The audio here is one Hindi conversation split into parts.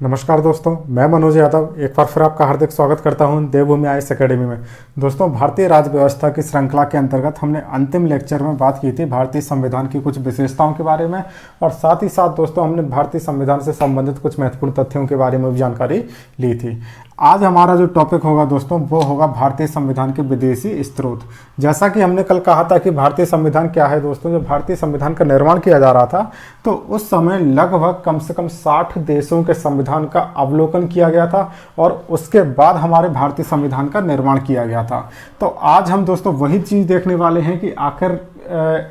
नमस्कार दोस्तों, मैं मनोज यादव एक बार फिर आपका हार्दिक स्वागत करता हूं देवभूमि आईएएस एकेडमी में। दोस्तों, भारतीय राज्य व्यवस्था की श्रृंखला के अंतर्गत हमने अंतिम लेक्चर में बात की थी भारतीय संविधान की कुछ विशेषताओं के बारे में, और साथ ही साथ दोस्तों हमने भारतीय संविधान से संबंधित कुछ महत्वपूर्ण तथ्यों के बारे में भी जानकारी ली थी। आज हमारा जो टॉपिक होगा दोस्तों वो होगा भारतीय संविधान के विदेशी स्रोत। जैसा कि हमने कल कहा था कि भारतीय संविधान क्या है दोस्तों, जब भारतीय संविधान का निर्माण किया जा रहा था तो उस समय लगभग कम से कम 60 देशों के संविधान का अवलोकन किया गया था और उसके बाद हमारे भारतीय संविधान का निर्माण किया गया था। तो आज हम दोस्तों वही चीज़ देखने वाले हैं कि आखिर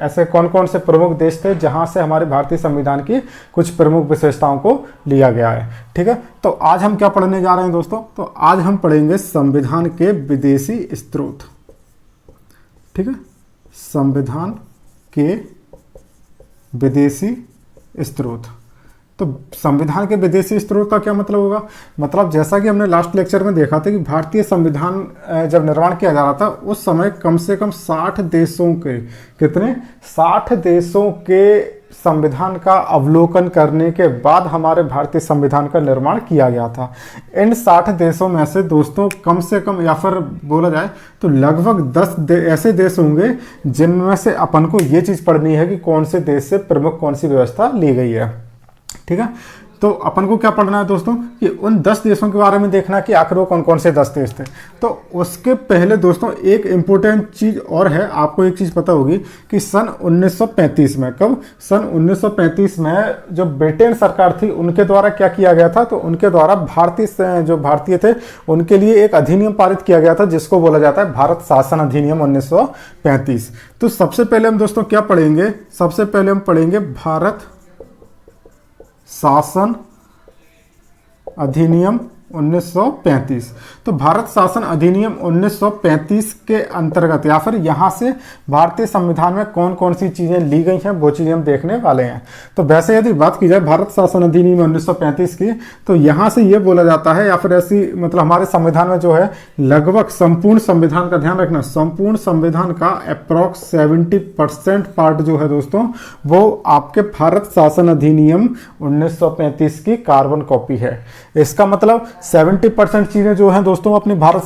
ऐसे कौन कौन से प्रमुख देश थे जहां से हमारे भारतीय संविधान की कुछ प्रमुख विशेषताओं को लिया गया है। ठीक है, तो आज हम क्या पढ़ने जा रहे हैं दोस्तों, तो आज हम पढ़ेंगे संविधान के विदेशी स्रोत। ठीक है, संविधान के विदेशी स्रोत। तो संविधान के विदेशी स्रोत का क्या मतलब होगा, मतलब जैसा कि हमने लास्ट लेक्चर में देखा था कि भारतीय संविधान जब निर्माण किया जा रहा था उस समय कम से कम 60 देशों के 60 देशों के संविधान का अवलोकन करने के बाद हमारे भारतीय संविधान का निर्माण किया गया था। इन 60 देशों में से दोस्तों कम से कम या फिर बोला जाए तो लगभग 10 ऐसे देश होंगे जिनमें से अपन को ये चीज़ पढ़नी है कि कौन से देश से प्रमुख कौन सी व्यवस्था ली गई है। ठीक है, तो अपन को क्या पढ़ना है दोस्तों कि उन 10 देशों के बारे में देखना कि आखिर वो कौन कौन से 10 देश थे। तो उसके पहले दोस्तों एक इम्पोर्टेंट चीज़ और है, आपको एक चीज़ पता होगी कि सन 1935 में, कब, सन 1935 में जो ब्रिटेन सरकार थी उनके द्वारा क्या किया गया था, तो उनके द्वारा भारतीय थे उनके लिए एक अधिनियम पारित किया गया था जिसको बोला जाता है भारत शासन अधिनियम 1935। तो सबसे पहले हम दोस्तों क्या पढ़ेंगे, सबसे पहले हम पढ़ेंगे भारत शासन अधिनियम 1935। तो भारत शासन अधिनियम 1935 के अंतर्गत या फिर यहाँ से भारतीय संविधान में कौन कौन सी चीज़ें ली गई हैं वो चीज़ें हम देखने वाले हैं। तो वैसे यदि बात की जाए भारत शासन अधिनियम 1935 की, तो यहाँ से ये बोला जाता है या फिर ऐसी मतलब हमारे संविधान में जो है लगभग संपूर्ण संविधान का ध्यान रखना, संपूर्ण संविधान का अप्रॉक्स 70% पार्ट जो है दोस्तों वो आपके भारत शासन अधिनियम 1935 की कार्बन कॉपी है। इसका मतलब 70% चीजें जो हैं दोस्तों अपनी भारत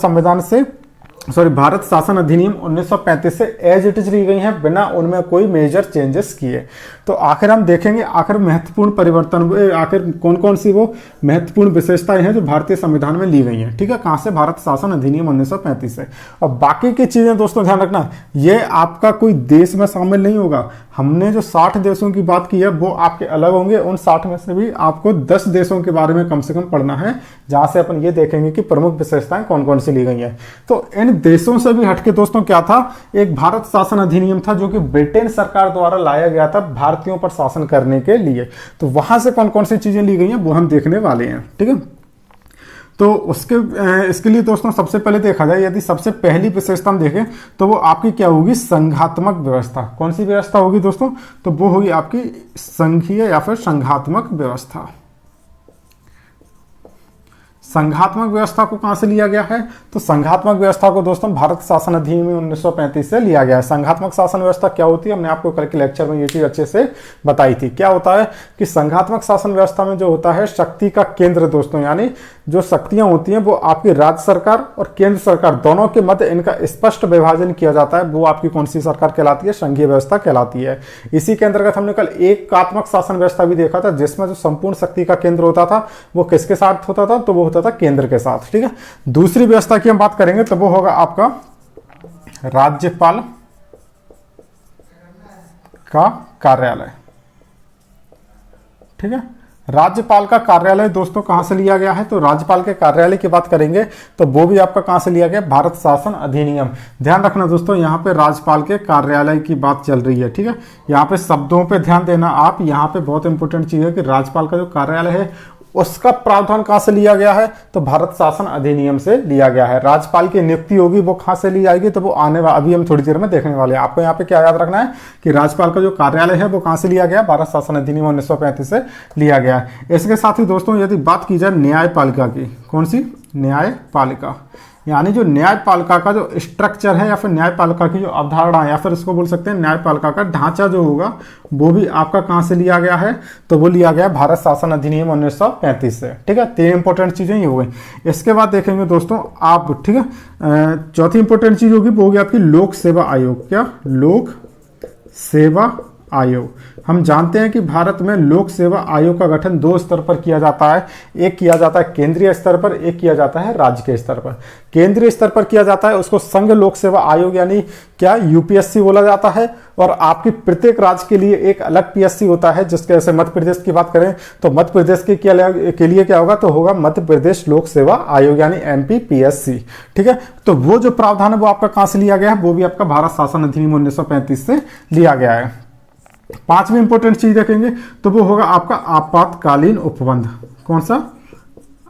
शासन अधिनियम 1935 से एज इट इज ली गई हैं बिना उनमें कोई मेजर चेंजेस किए। तो आखिर हम देखेंगे आखिर महत्वपूर्ण परिवर्तन आखिर कौन कौन सी वो महत्वपूर्ण विशेषताएं हैं जो भारतीय संविधान में ली गई हैं। ठीक है, कहां से, भारत शासन अधिनियम 1935 से। और बाकी की चीजें दोस्तों ध्यान रखना, ये आपका कोई देश में शामिल नहीं होगा। हमने जो 60 देशों की बात की है वो आपके अलग होंगे, उन 60 में से भी आपको 10 देशों के बारे में कम से कम पढ़ना है जहां से अपन ये देखेंगे कि प्रमुख विशेषताएं कौन कौन सी ली गई हैं। तो इन देशों से भी हटके दोस्तों क्या था, एक भारत शासन अधिनियम था जो कि ब्रिटेन सरकार द्वारा लाया गया था भारतीयों पर शासन करने के लिए। तो वहां से कौन कौन सी चीजें ली गई हैं वो हम देखने वाले हैं। ठीक है, तो इसके लिए दोस्तों सबसे पहले देखा जाए, यदि सबसे पहली विशेषता हम देखें तो वो आपकी क्या होगी, संघात्मक व्यवस्था। कौन सी व्यवस्था होगी दोस्तों, तो वो होगी आपकी संघीय या फिर संघात्मक व्यवस्था। संघात्मक व्यवस्था को कहां से लिया गया है, तो संघात्मक व्यवस्था को दोस्तों भारत शासन अधिनियम 1935 से लिया गया है। संघात्मक शासन व्यवस्था क्या होती है, हमने आपको कल के लेक्चर में ये चीज अच्छे से बताई थी। क्या होता है कि संघात्मक शासन व्यवस्था में जो होता है शक्ति का केंद्र दोस्तों, यानी जो शक्तियां होती हैं वो आपकी राज्य सरकार और केंद्र सरकार दोनों के मध्य इनका स्पष्ट विभाजन किया जाता है। वो आपकी कौन सी सरकार कहलाती है, संघीय व्यवस्था कहलाती है। इसी के अंतर्गत हमने कल एकात्मक शासन व्यवस्था भी देखा था जिसमें जो संपूर्ण शक्ति का केंद्र होता था वो किसके साथ होता था, तो वो होता था केंद्र के साथ। ठीक है, दूसरी व्यवस्था की हम बात करेंगे तो वो होगा आपका राज्यपाल का कार्यालय। ठीक है, राज्यपाल का कार्यालय दोस्तों कहां से लिया गया है, तो राज्यपाल के कार्यालय की बात करेंगे तो वो भी आपका कहां से लिया गया, भारत शासन अधिनियम। ध्यान रखना दोस्तों यहां पे राज्यपाल के कार्यालय की बात चल रही है। ठीक है, यहां पे शब्दों पे ध्यान देना आप, यहां पे बहुत इंपॉर्टेंट चीज है कि राज्यपाल का जो कार्यालय है उसका प्रावधान कहां से लिया गया है, तो भारत शासन अधिनियम से लिया गया है। राज्यपाल की नियुक्ति होगी वो कहां से ली जाएगी, तो वो अभी हम थोड़ी देर में देखने वाले हैं। आपको यहाँ पे क्या याद रखना है कि राज्यपाल का जो कार्यालय है वो कहां से लिया गया, भारत शासन अधिनियम 1935 से लिया गया है। इसके साथ ही दोस्तों यदि बात की जाए न्यायपालिका की, कौन सी, न्यायपालिका, यानी जो न्यायपालिका का जो स्ट्रक्चर है या फिर न्यायपालिका की जो अवधारणा है या फिर इसको बोल सकते हैं न्यायपालिका का ढांचा जो होगा वो भी आपका कहाँ से लिया गया है, तो वो लिया गया भारत शासन अधिनियम 1935 से। ठीक है, 3 इंपॉर्टेंट चीजें ये हो गई। इसके बाद देखेंगे दोस्तों आप, ठीक है, चौथी इंपॉर्टेंट चीज होगी वो होगी आपकी लोक सेवा आयोग। क्या? लोक सेवा आयोग। हम जानते हैं कि भारत में लोक सेवा आयोग का गठन 2 स्तर पर किया जाता है। एक किया जाता है केंद्रीय स्तर पर, एक किया जाता है राज्य के स्तर पर। केंद्रीय स्तर पर किया जाता है उसको संघ लोक सेवा आयोग यानी क्या यूपीएससी बोला जाता है। और आपकी प्रत्येक राज्य के लिए एक अलग पीएससी होता है, जिसके जैसे मध्य प्रदेश की बात करें तो मध्य प्रदेश के लिए क्या होगा, तो होगा मध्य प्रदेश लोक सेवा आयोग यानी एमपीपीएससी। ठीक है, तो वो जो प्रावधान है वो आपका कहां से लिया गया है, वो भी आपका भारत शासन अधिनियम 1935 से लिया गया है। 5वीं इंपॉर्टेंट चीज देखेंगे तो वो होगा आपका आपातकालीन उपबंध। कौन सा?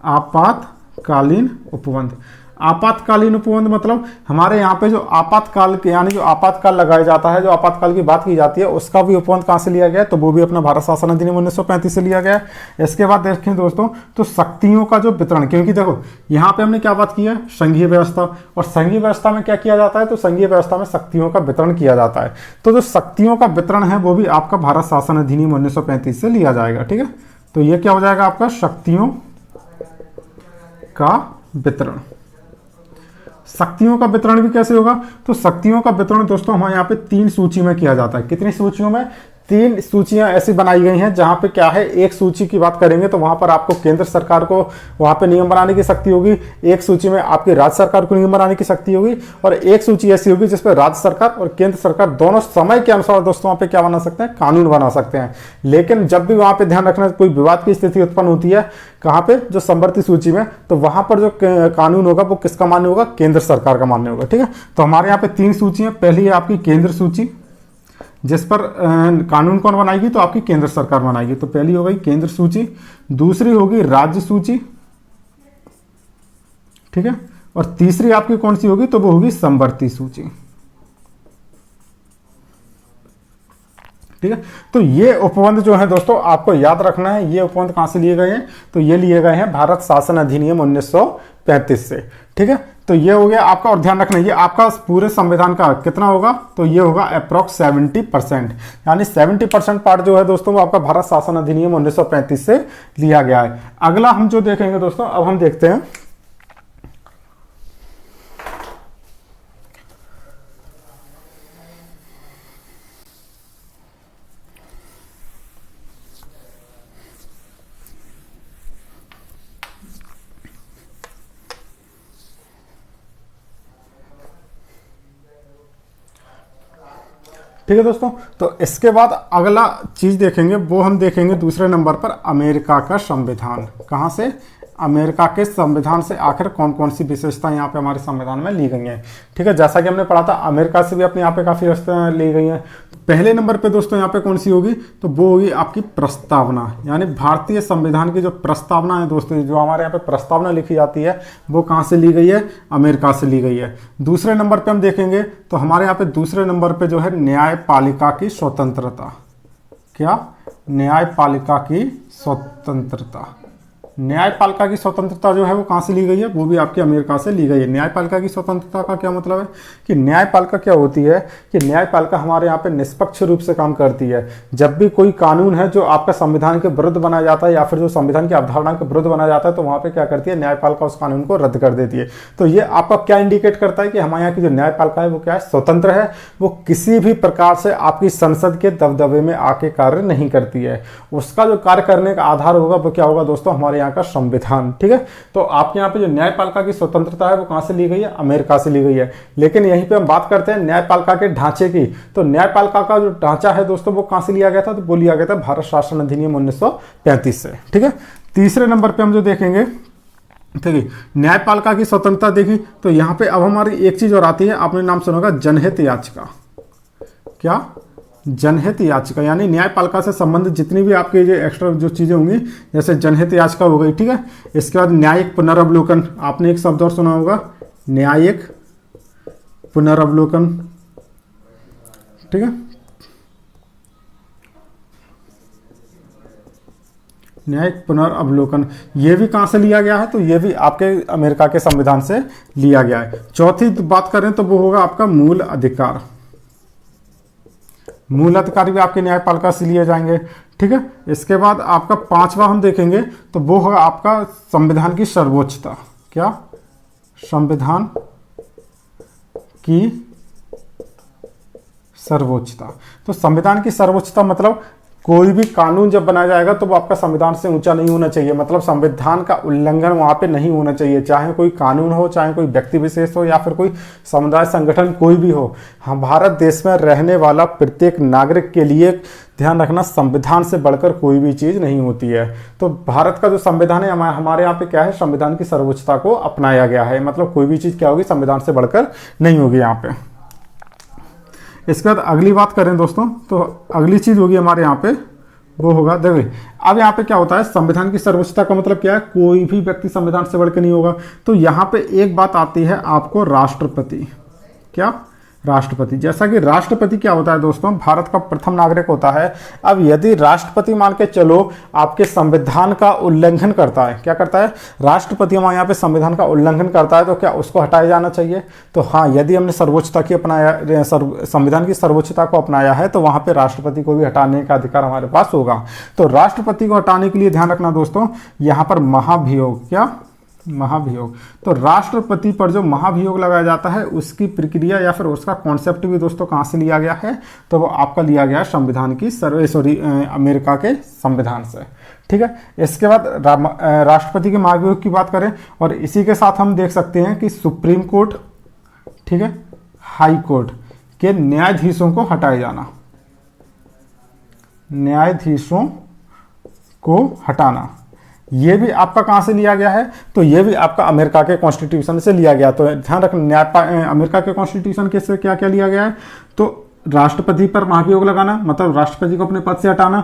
आपातकालीन उपबंध। आपातकालीन उपबंध मतलब हमारे यहाँ पे जो आपातकाल यानी जो आपातकाल लगाया जाता है, जो आपातकाल की बात की जाती है, उसका भी उपबंध कहाँ से लिया गया है, तो वो भी अपना भारत शासन अधिनियम 1935 से लिया गया है। इसके बाद देखें दोस्तों तो शक्तियों का जो वितरण, क्योंकि देखो यहाँ पे हमने क्या बात की है, संघीय व्यवस्था, और संघीय व्यवस्था में क्या किया जाता है, तो संघीय व्यवस्था में शक्तियों का वितरण किया जाता है। तो जो शक्तियों का वितरण है वो भी आपका भारत शासन अधिनियम 1935 से लिया जाएगा। ठीक है, तो ये क्या हो जाएगा आपका शक्तियों का वितरण। शक्तियों का वितरण भी कैसे होगा, तो शक्तियों का वितरण दोस्तों हमारे यहाँ पे 3 सूची में किया जाता है। कितनी सूचियों में? 3 सूचियां ऐसी बनाई गई हैं जहां पे क्या है, एक सूची की बात करेंगे तो वहां पर आपको केंद्र सरकार को वहां पे नियम बनाने की शक्ति होगी, एक सूची में आपकी राज्य सरकार को नियम बनाने की शक्ति होगी, और एक सूची ऐसी होगी जिसपे राज्य सरकार और केंद्र सरकार दोनों समय के अनुसार दोस्तों वहां पे क्या बना सकते हैं, कानून बना सकते हैं। लेकिन जब भी वहां पे ध्यान रखना कोई विवाद की स्थिति उत्पन्न होती है, कहां पे, जो संवर्ती सूची में, तो वहां पर जो कानून होगा वो किसका मान्य होगा, केंद्र सरकार का मान्य होगा। ठीक है, तो हमारे यहाँ पे 3 सूचियां, पहली है आपकी केंद्र सूची जिस पर कानून कौन बनाएगी, तो आपकी केंद्र सरकार बनाएगी। तो पहली हो गई केंद्र सूची, दूसरी होगी राज्य सूची, ठीक है, और तीसरी आपकी कौन सी होगी, तो वो होगी संवर्ती सूची। ठीक है, तो ये उपबंध जो है दोस्तों आपको याद रखना है। ये उपबंध कहां से लिए गए हैं, तो ये लिए गए हैं भारत शासन अधिनियम 1935 से। ठीक है, तो ये हो गया आपका, और ध्यान रखना ये आपका पूरे संविधान का कितना होगा, तो ये होगा अप्रॉक्स 70%, यानी 70% पार्ट जो है दोस्तों वो आपका भारत शासन अधिनियम 1935 से लिया गया है। अगला हम जो देखेंगे दोस्तों, अब हम देखते हैं ठीक है दोस्तों, तो इसके बाद अगला चीज देखेंगे वो हम देखेंगे दूसरे नंबर पर अमेरिका का संविधान। कहां से, अमेरिका के संविधान से आखिर कौन कौन सी विशेषताएं यहाँ पे हमारे संविधान में ली गई हैं। ठीक है, जैसा कि हमने पढ़ा था अमेरिका से भी अपने यहाँ पे काफी व्यवस्थाएं ली गई हैं। तो पहले नंबर पे दोस्तों यहाँ पे कौन सी होगी, तो वो होगी आपकी प्रस्तावना, यानी भारतीय संविधान की जो प्रस्तावना है दोस्तों, जो हमारे यहाँ पे प्रस्तावना लिखी जाती है वो कहाँ से ली गई है, अमेरिका से ली गई है। दूसरे नंबर पे हम देखेंगे तो हमारे यहाँ पे दूसरे नंबर पे जो है न्यायपालिका की स्वतंत्रता। क्या, न्यायपालिका की स्वतंत्रता। न्यायपालिका की स्वतंत्रता जो है वो कहाँ से ली गई है, वो भी आपके अमेरिका से ली गई है। न्यायपालिका की स्वतंत्रता का क्या मतलब है, कि न्यायपालिका क्या होती है, कि न्यायपालिका हमारे यहाँ पे निष्पक्ष रूप से काम करती है। जब भी कोई कानून है जो आपका संविधान के विरुद्ध बनाया जाता है या फिर जो संविधान की अवधारणा के विरुद्ध बनाया जाता है, तो वहाँ पे क्या करती है, न्यायपालिका उस कानून को रद्द कर देती है। तो ये आपका क्या इंडिकेट करता है कि हमारे यहाँ की जो न्यायपालिका है वो क्या है, स्वतंत्र है, वो किसी भी प्रकार से आपकी संसद के दबदबे में आके कार्य नहीं करती है। उसका जो कार्य करने का आधार होगा वो क्या होगा दोस्तों, हमारे का संविधान। ठीक है, तो आपके यहाँ पे जो न्यायपालिका की स्वतंत्रता है वो कहां से ली गई है, अमेरिका से ली गई है। लेकिन यहीं पे हम बात करते हैं न्यायपालिका के ढांचे की, तो न्यायपालिका का जो ढांचा है दोस्तों वो कहां से लिया गया था, तो वो लिया गया था भारत शासन अधिनियम 1935 से। ठीक है, तीसरे नंबर पे हम जो देखेंगे, ठीक है, न्यायपालिका की स्वतंत्रता देखी, तो यहाँ पे अब हमारी एक चीज और आती है, आपने नाम सुना होगा जनहित याचिका। क्या, जनहित याचिका, यानी न्यायपालिका से संबंधित जितनी भी आपके जो एक्स्ट्रा जो चीजें होंगी, जैसे जनहित याचिका हो गई। ठीक है, इसके बाद न्यायिक पुनर्वलोकन, आपने एक शब्द और सुना होगा, न्यायिक पुनर्वलोकन। ठीक है, न्यायिक पुनर्अवलोकन, ये भी कहाँ से लिया गया है? तो ये भी आपके अमेरिका के संविधान से लिया गया है। चौथी बात करें तो वो होगा आपका मूल अधिकार। मूल अधिकार भी आपके न्यायपालिका से लिए जाएंगे, ठीक है। इसके बाद आपका पांचवा हम देखेंगे तो वो होगा आपका संविधान की सर्वोच्चता। क्या? संविधान की सर्वोच्चता। तो संविधान की सर्वोच्चता मतलब कोई भी कानून जब बनाया जाएगा तो वो आपका संविधान से ऊंचा नहीं होना चाहिए, मतलब संविधान का उल्लंघन वहां पे नहीं होना चाहिए, चाहे कोई कानून हो, चाहे कोई व्यक्ति विशेष हो, या फिर कोई समुदाय संगठन कोई भी हो। हम भारत देश में रहने वाला प्रत्येक नागरिक के लिए ध्यान रखना, संविधान से बढ़कर कोई भी चीज नहीं होती है। तो भारत का जो संविधान है हमारे यहाँ पे क्या है, संविधान की सर्वोच्चता को अपनाया गया है, मतलब कोई भी चीज क्या होगी, संविधान से बढ़कर नहीं होगी यहाँ पे। इसके बाद अगली बात करें दोस्तों, तो अगली चीज होगी हमारे यहाँ पे वो होगा, देखिए अब यहाँ पे क्या होता है, संविधान की सर्वोच्चता का मतलब क्या है, कोई भी व्यक्ति संविधान से बढ़कर नहीं होगा। तो यहाँ पे एक बात आती है आपको राष्ट्रपति। क्या? राष्ट्रपति। जैसा कि राष्ट्रपति क्या होता है दोस्तों, भारत का प्रथम नागरिक होता है। अब यदि राष्ट्रपति मान के चलो आपके संविधान का उल्लंघन करता है, क्या करता है, राष्ट्रपति हमारे यहाँ पे संविधान का उल्लंघन करता है, तो क्या उसको हटाया जाना चाहिए? तो हाँ, यदि हमने सर्वोच्चता की अपनाया, संविधान की सर्वोच्चता को अपनाया है, तो वहाँ पे राष्ट्रपति को भी हटाने का अधिकार हमारे पास होगा। तो राष्ट्रपति को हटाने के लिए ध्यान रखना दोस्तों, यहाँ पर महाभियोग, क्या? महाभियोग। तो राष्ट्रपति पर जो महाभियोग लगाया जाता है उसकी प्रक्रिया या फिर उसका कॉन्सेप्ट भी दोस्तों कहाँ से लिया गया है, तो वो आपका लिया गया संविधान की अमेरिका के संविधान से, ठीक है। इसके बाद राष्ट्रपति के महाभियोग की बात करें, और इसी के साथ हम देख सकते हैं कि सुप्रीम कोर्ट, ठीक है, हाई कोर्ट के न्यायाधीशों को हटाया जाना, न्यायाधीशों को हटाना, ये भी आपका कहाँ से लिया गया है, तो ये भी आपका अमेरिका के कॉन्स्टिट्यूशन से लिया गया। तो ध्यान रखना, अमेरिका के कॉन्स्टिट्यूशन के से क्या क्या लिया गया है, तो राष्ट्रपति पर महाभियोग लगाना, मतलब राष्ट्रपति को अपने पद से हटाना,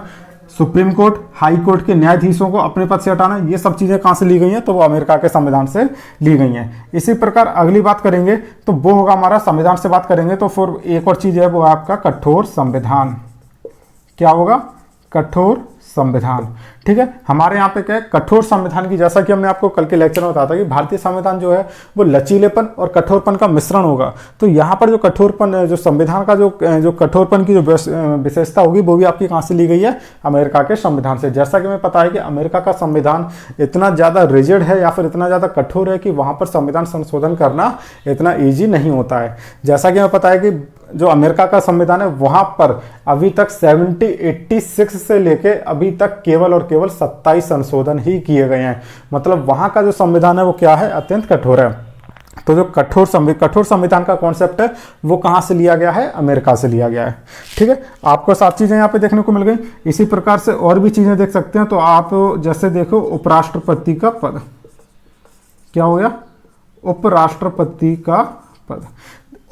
सुप्रीम कोर्ट, हाई कोर्ट के न्यायाधीशों को अपने पद से हटाना, ये सब चीजें कहाँ से ली गई हैं, तो वो अमेरिका के संविधान से ली गई हैं। इसी प्रकार अगली बात करेंगे तो वो होगा हमारा, संविधान से बात करेंगे तो फिर एक और चीज है वो आपका कठोर संविधान। क्या होगा? कठोर संविधान, ठीक है। हमारे यहाँ पे क्या है, कठोर संविधान की, जैसा कि हमने आपको कल के लेक्चर में बताया था कि भारतीय संविधान जो है वो लचीलेपन और कठोरपन का मिश्रण होगा। तो यहाँ पर जो कठोरपन, जो संविधान का जो कठोरपन की जो विशेषता होगी वो भी आपकी कहाँ से ली गई है, अमेरिका के संविधान से। जैसा कि हमें पता है कि अमेरिका का संविधान इतना ज़्यादा रिजिड है या फिर इतना ज़्यादा कठोर है कि वहाँ पर संविधान संशोधन करना इतना ईजी नहीं होता है। जैसा कि हमें पता है कि जो अमेरिका का संविधान है वहां पर अभी तक 86 से लेके अभी तक केवल और केवल 27 संशोधन ही किए गए हैं, मतलब वहां का जो संविधान है वो क्या है, अत्यंत कठोर है। तो जो कठोर संविधान का कॉन्सेप्ट है वो कहां से लिया गया है, अमेरिका से लिया गया है, ठीक है। आपको 7 चीजें यहाँ पे देखने को मिल गई। इसी प्रकार से और भी चीजें देख सकते हैं। तो आप जैसे देखो उपराष्ट्रपति का पद, क्या हो गया, उपराष्ट्रपति का पद।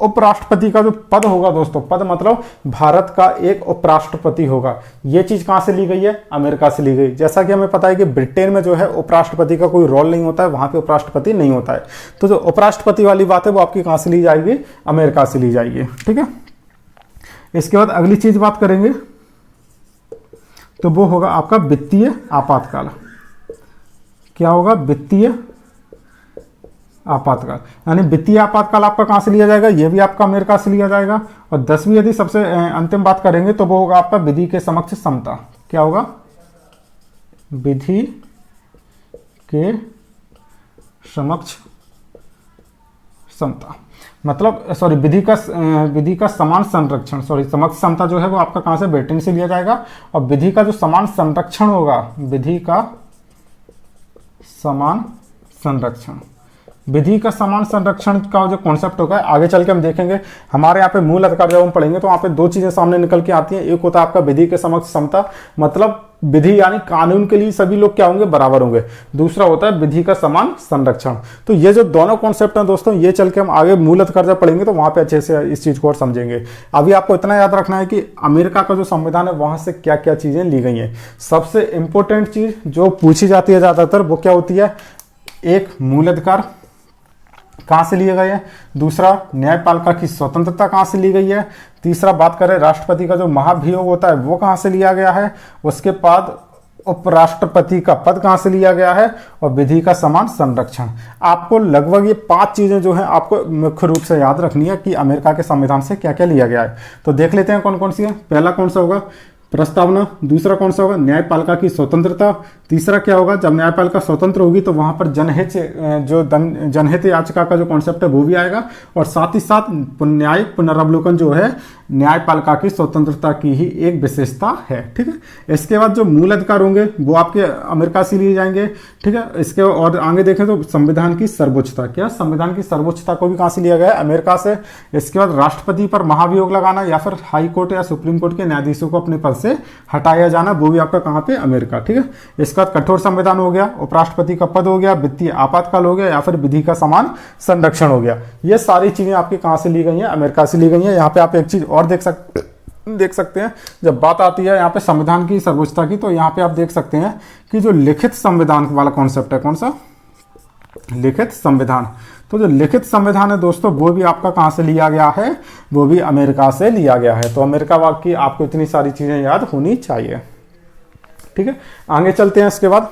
उपराष्ट्रपति का जो पद होगा दोस्तों, पद मतलब भारत का एक उपराष्ट्रपति होगा, ये चीज कहां से ली गई है, अमेरिका से ली गई। जैसा कि हमें पता है कि ब्रिटेन में जो है उपराष्ट्रपति का कोई रोल नहीं होता है, वहां पे उपराष्ट्रपति नहीं होता है। तो जो उपराष्ट्रपति वाली बात है वो आपकी कहां से ली जाएगी, अमेरिका से ली जाएगी, ठीक है। इसके बाद अगली चीज बात करेंगे तो वो होगा आपका वित्तीय आपातकाल। क्या होगा, वित्तीय आपातकाल, यानी वित्तीय आपातकाल आपका कहां से लिया जाएगा, यह भी आपका अमेरिका से लिया जाएगा। और 10वीं यदि सबसे अंतिम बात करेंगे तो वो होगा आपका विधि के समक्ष समता। क्या होगा, विधि के समक्ष समता, मतलब विधि का समान संरक्षण, समक्ष समता जो है वो आपका कहां से, ब्रिटेन से लिया जाएगा। और विधि का जो समान संरक्षण होगा, विधि का समान संरक्षण, विधि का समान संरक्षण का जो कॉन्सेप्ट होगा आगे चल के हम देखेंगे। हमारे यहाँ पे मूल अधिकार जब हम पढ़ेंगे तो वहाँ पे 2 चीजें सामने निकल के आती हैं। एक होता है आपका विधि के समक्ष समता, मतलब विधि यानी कानून के लिए सभी लोग क्या होंगे, बराबर होंगे। दूसरा होता है विधि का समान संरक्षण। तो ये जो दोनों कॉन्सेप्ट हैं दोस्तों, ये चल के हम आगे मूल अधिकार जब पढ़ेंगे तो वहां पे अच्छे से इस चीज को और समझेंगे। अभी आपको इतना याद रखना है कि अमेरिका का जो संविधान है वहां से क्या क्या चीजें ली गई हैं। सबसे इंपॉर्टेंट चीज जो पूछी जाती है ज्यादातर वो क्या होती है, एक मूल अधिकार कहां से लिए गए हैं, दूसरा न्यायपालिका की स्वतंत्रता कहां से ली गई है, तीसरा बात करें राष्ट्रपति का जो महाभियोग होता है वो कहां से लिया गया है, उसके बाद उपराष्ट्रपति का पद कहां से लिया गया है और विधि का समान संरक्षण। आपको लगभग ये 5 चीजें जो है आपको मुख्य रूप से याद रखनी है कि अमेरिका के संविधान से क्या क्या लिया गया है। तो देख लेते हैं कौन कौन सी है। पहला कौन सा होगा, प्रस्तावना। दूसरा कौन सा होगा, न्यायपालिका की स्वतंत्रता। तीसरा क्या होगा, जब न्यायपालिका स्वतंत्र होगी तो वहां पर जनहित याचिका का जो कॉन्सेप्ट है वो भी आएगा, और साथ ही साथ न्यायिक पुनरावलोकन जो है न्यायपालिका की स्वतंत्रता की ही एक विशेषता है। ठीक है, इसके बाद जो मूल अधिकार होंगे वो आपके अमेरिका से लिए जाएंगे। ठीक है, इसके और आगे देखें तो संविधान की सर्वोच्चता, क्या संविधान की सर्वोच्चता को भी कहां से लिया गया है, अमेरिका से। इसके बाद राष्ट्रपति पर महाभियोग लगाना या फिर हाई कोर्ट या सुप्रीम कोर्ट के न्यायाधीशों को अपने पद से हटाया जाना, वो भी आपका कहां पे, अमेरिका। ठीक है, इसका कठोर संविधान हो गया, उपराष्ट्रपति का पद हो गया, वित्तीय आपातकाल हो गया या फिर विधि का समान संरक्षण हो गया। ये सारी चीजें आपकी कहां से ली गई हैं, अमेरिका से ली गई हैं। यहाँ पे आप एक चीज और देख सकते हैं, जब बात आती है यहाँ पे संविधान की सर्वोच्चता की, तो यहाँ पे आप देख सकते हैं कि जो लिखित संविधान वाला कॉन्सेप्ट है, कौन सा, लिखित संविधान। तो जो लिखित संविधान है दोस्तों वो भी आपका कहां से लिया गया है, वो भी अमेरिका से लिया गया है। तो अमेरिका वाक की आपको इतनी सारी चीजें याद होनी चाहिए। ठीक है, आगे चलते हैं। इसके बाद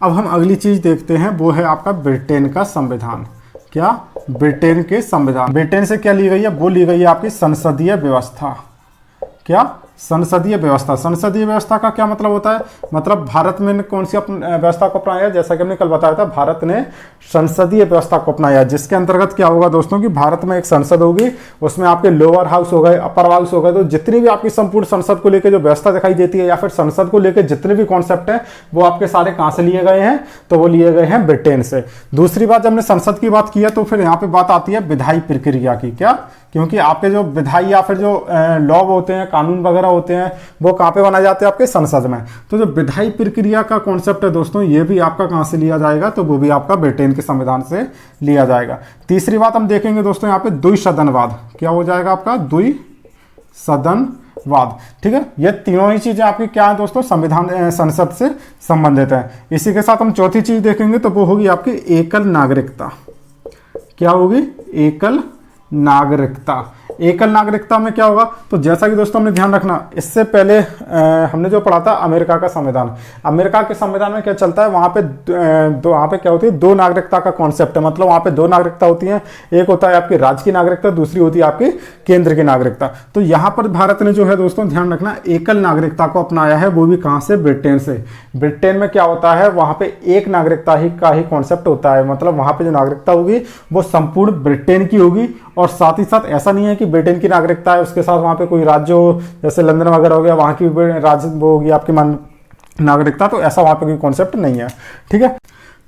अब हम अगली चीज देखते हैं, वो है आपका ब्रिटेन का संविधान। क्या, ब्रिटेन के संविधान। ब्रिटेन से क्या ली गई है, वो ली गई है आपकी संसदीय व्यवस्था। क्या, संसदीय व्यवस्था। संसदीय व्यवस्था का क्या मतलब होता है, मतलब भारत में कौन सी व्यवस्था को अपनाया, जैसा कि हमने कल बताया था, भारत ने संसदीय व्यवस्था को अपनाया, जिसके अंतर्गत क्या होगा दोस्तों कि भारत में एक संसद होगी, उसमें आपके लोअर हाउस हो गए, अपर हाउस हो गए, तो जितनी भी आपकी संपूर्ण संसद को लेकर जो व्यवस्था दिखाई देती है या फिर संसद को लेकर जितने भी कॉन्सेप्ट है वो आपके सारे कहां से लिए गए हैं, तो वो लिए गए हैं ब्रिटेन से। दूसरी बात, जब हमने संसद की बात की है तो फिर यहाँ पे बात आती है विधायी प्रक्रिया की। क्या, क्योंकि आपके जो विधायी या फिर जो लॉ होते हैं, कानून वगैरह होते हैं, वो कहाँ पे बनाए जाते हैं, आपके संसद में। तो जो विधायी प्रक्रिया का कॉन्सेप्ट है दोस्तों, ये भी आपका कहाँ से लिया जाएगा, तो वो भी आपका ब्रिटेन के संविधान से लिया जाएगा। तीसरी बात हम देखेंगे दोस्तों यहाँ पे द्विसदनवाद। क्या हो जाएगा आपका, द्विसदनवाद। ठीक है, ये तीनों ही चीजें आपकी क्या है दोस्तों, संविधान संसद से संबंधित है। इसी के साथ हम चौथी चीज देखेंगे तो वो होगी आपकी एकल नागरिकता। क्या होगी, एकल नागरिकता। एकल नागरिकता में क्या होगा, तो जैसा कि दोस्तों हमने ध्यान रखना, इससे पहले हमने जो पढ़ा था अमेरिका का संविधान, अमेरिका के संविधान में क्या चलता है, वहां पे क्या होती है, दो नागरिकता का कॉन्सेप्ट है। मतलब वहां पे दो नागरिकता होती है, एक होता है आपकी राज्य की नागरिकता, दूसरी होती है आपकी केंद्र की नागरिकता। तो यहां पर भारत ने जो है दोस्तों ध्यान रखना, एकल नागरिकता को अपनाया है, वो भी कहां से, ब्रिटेन से। ब्रिटेन में क्या होता है, वहां पे एक नागरिकता का ही कॉन्सेप्ट होता है, मतलब वहां पे जो नागरिकता होगी वो संपूर्ण ब्रिटेन की होगी, और साथ ही साथ ऐसा नहीं है कि ब्रिटेन की नागरिकता है उसके साथ वहां पे कोई राज्य हो, जैसे लंदन वगैरह हो गया, वहां की राज्य वो होगी आपकी नागरिकता, तो ऐसा वहां पे कोई कॉन्सेप्ट नहीं है। ठीक है,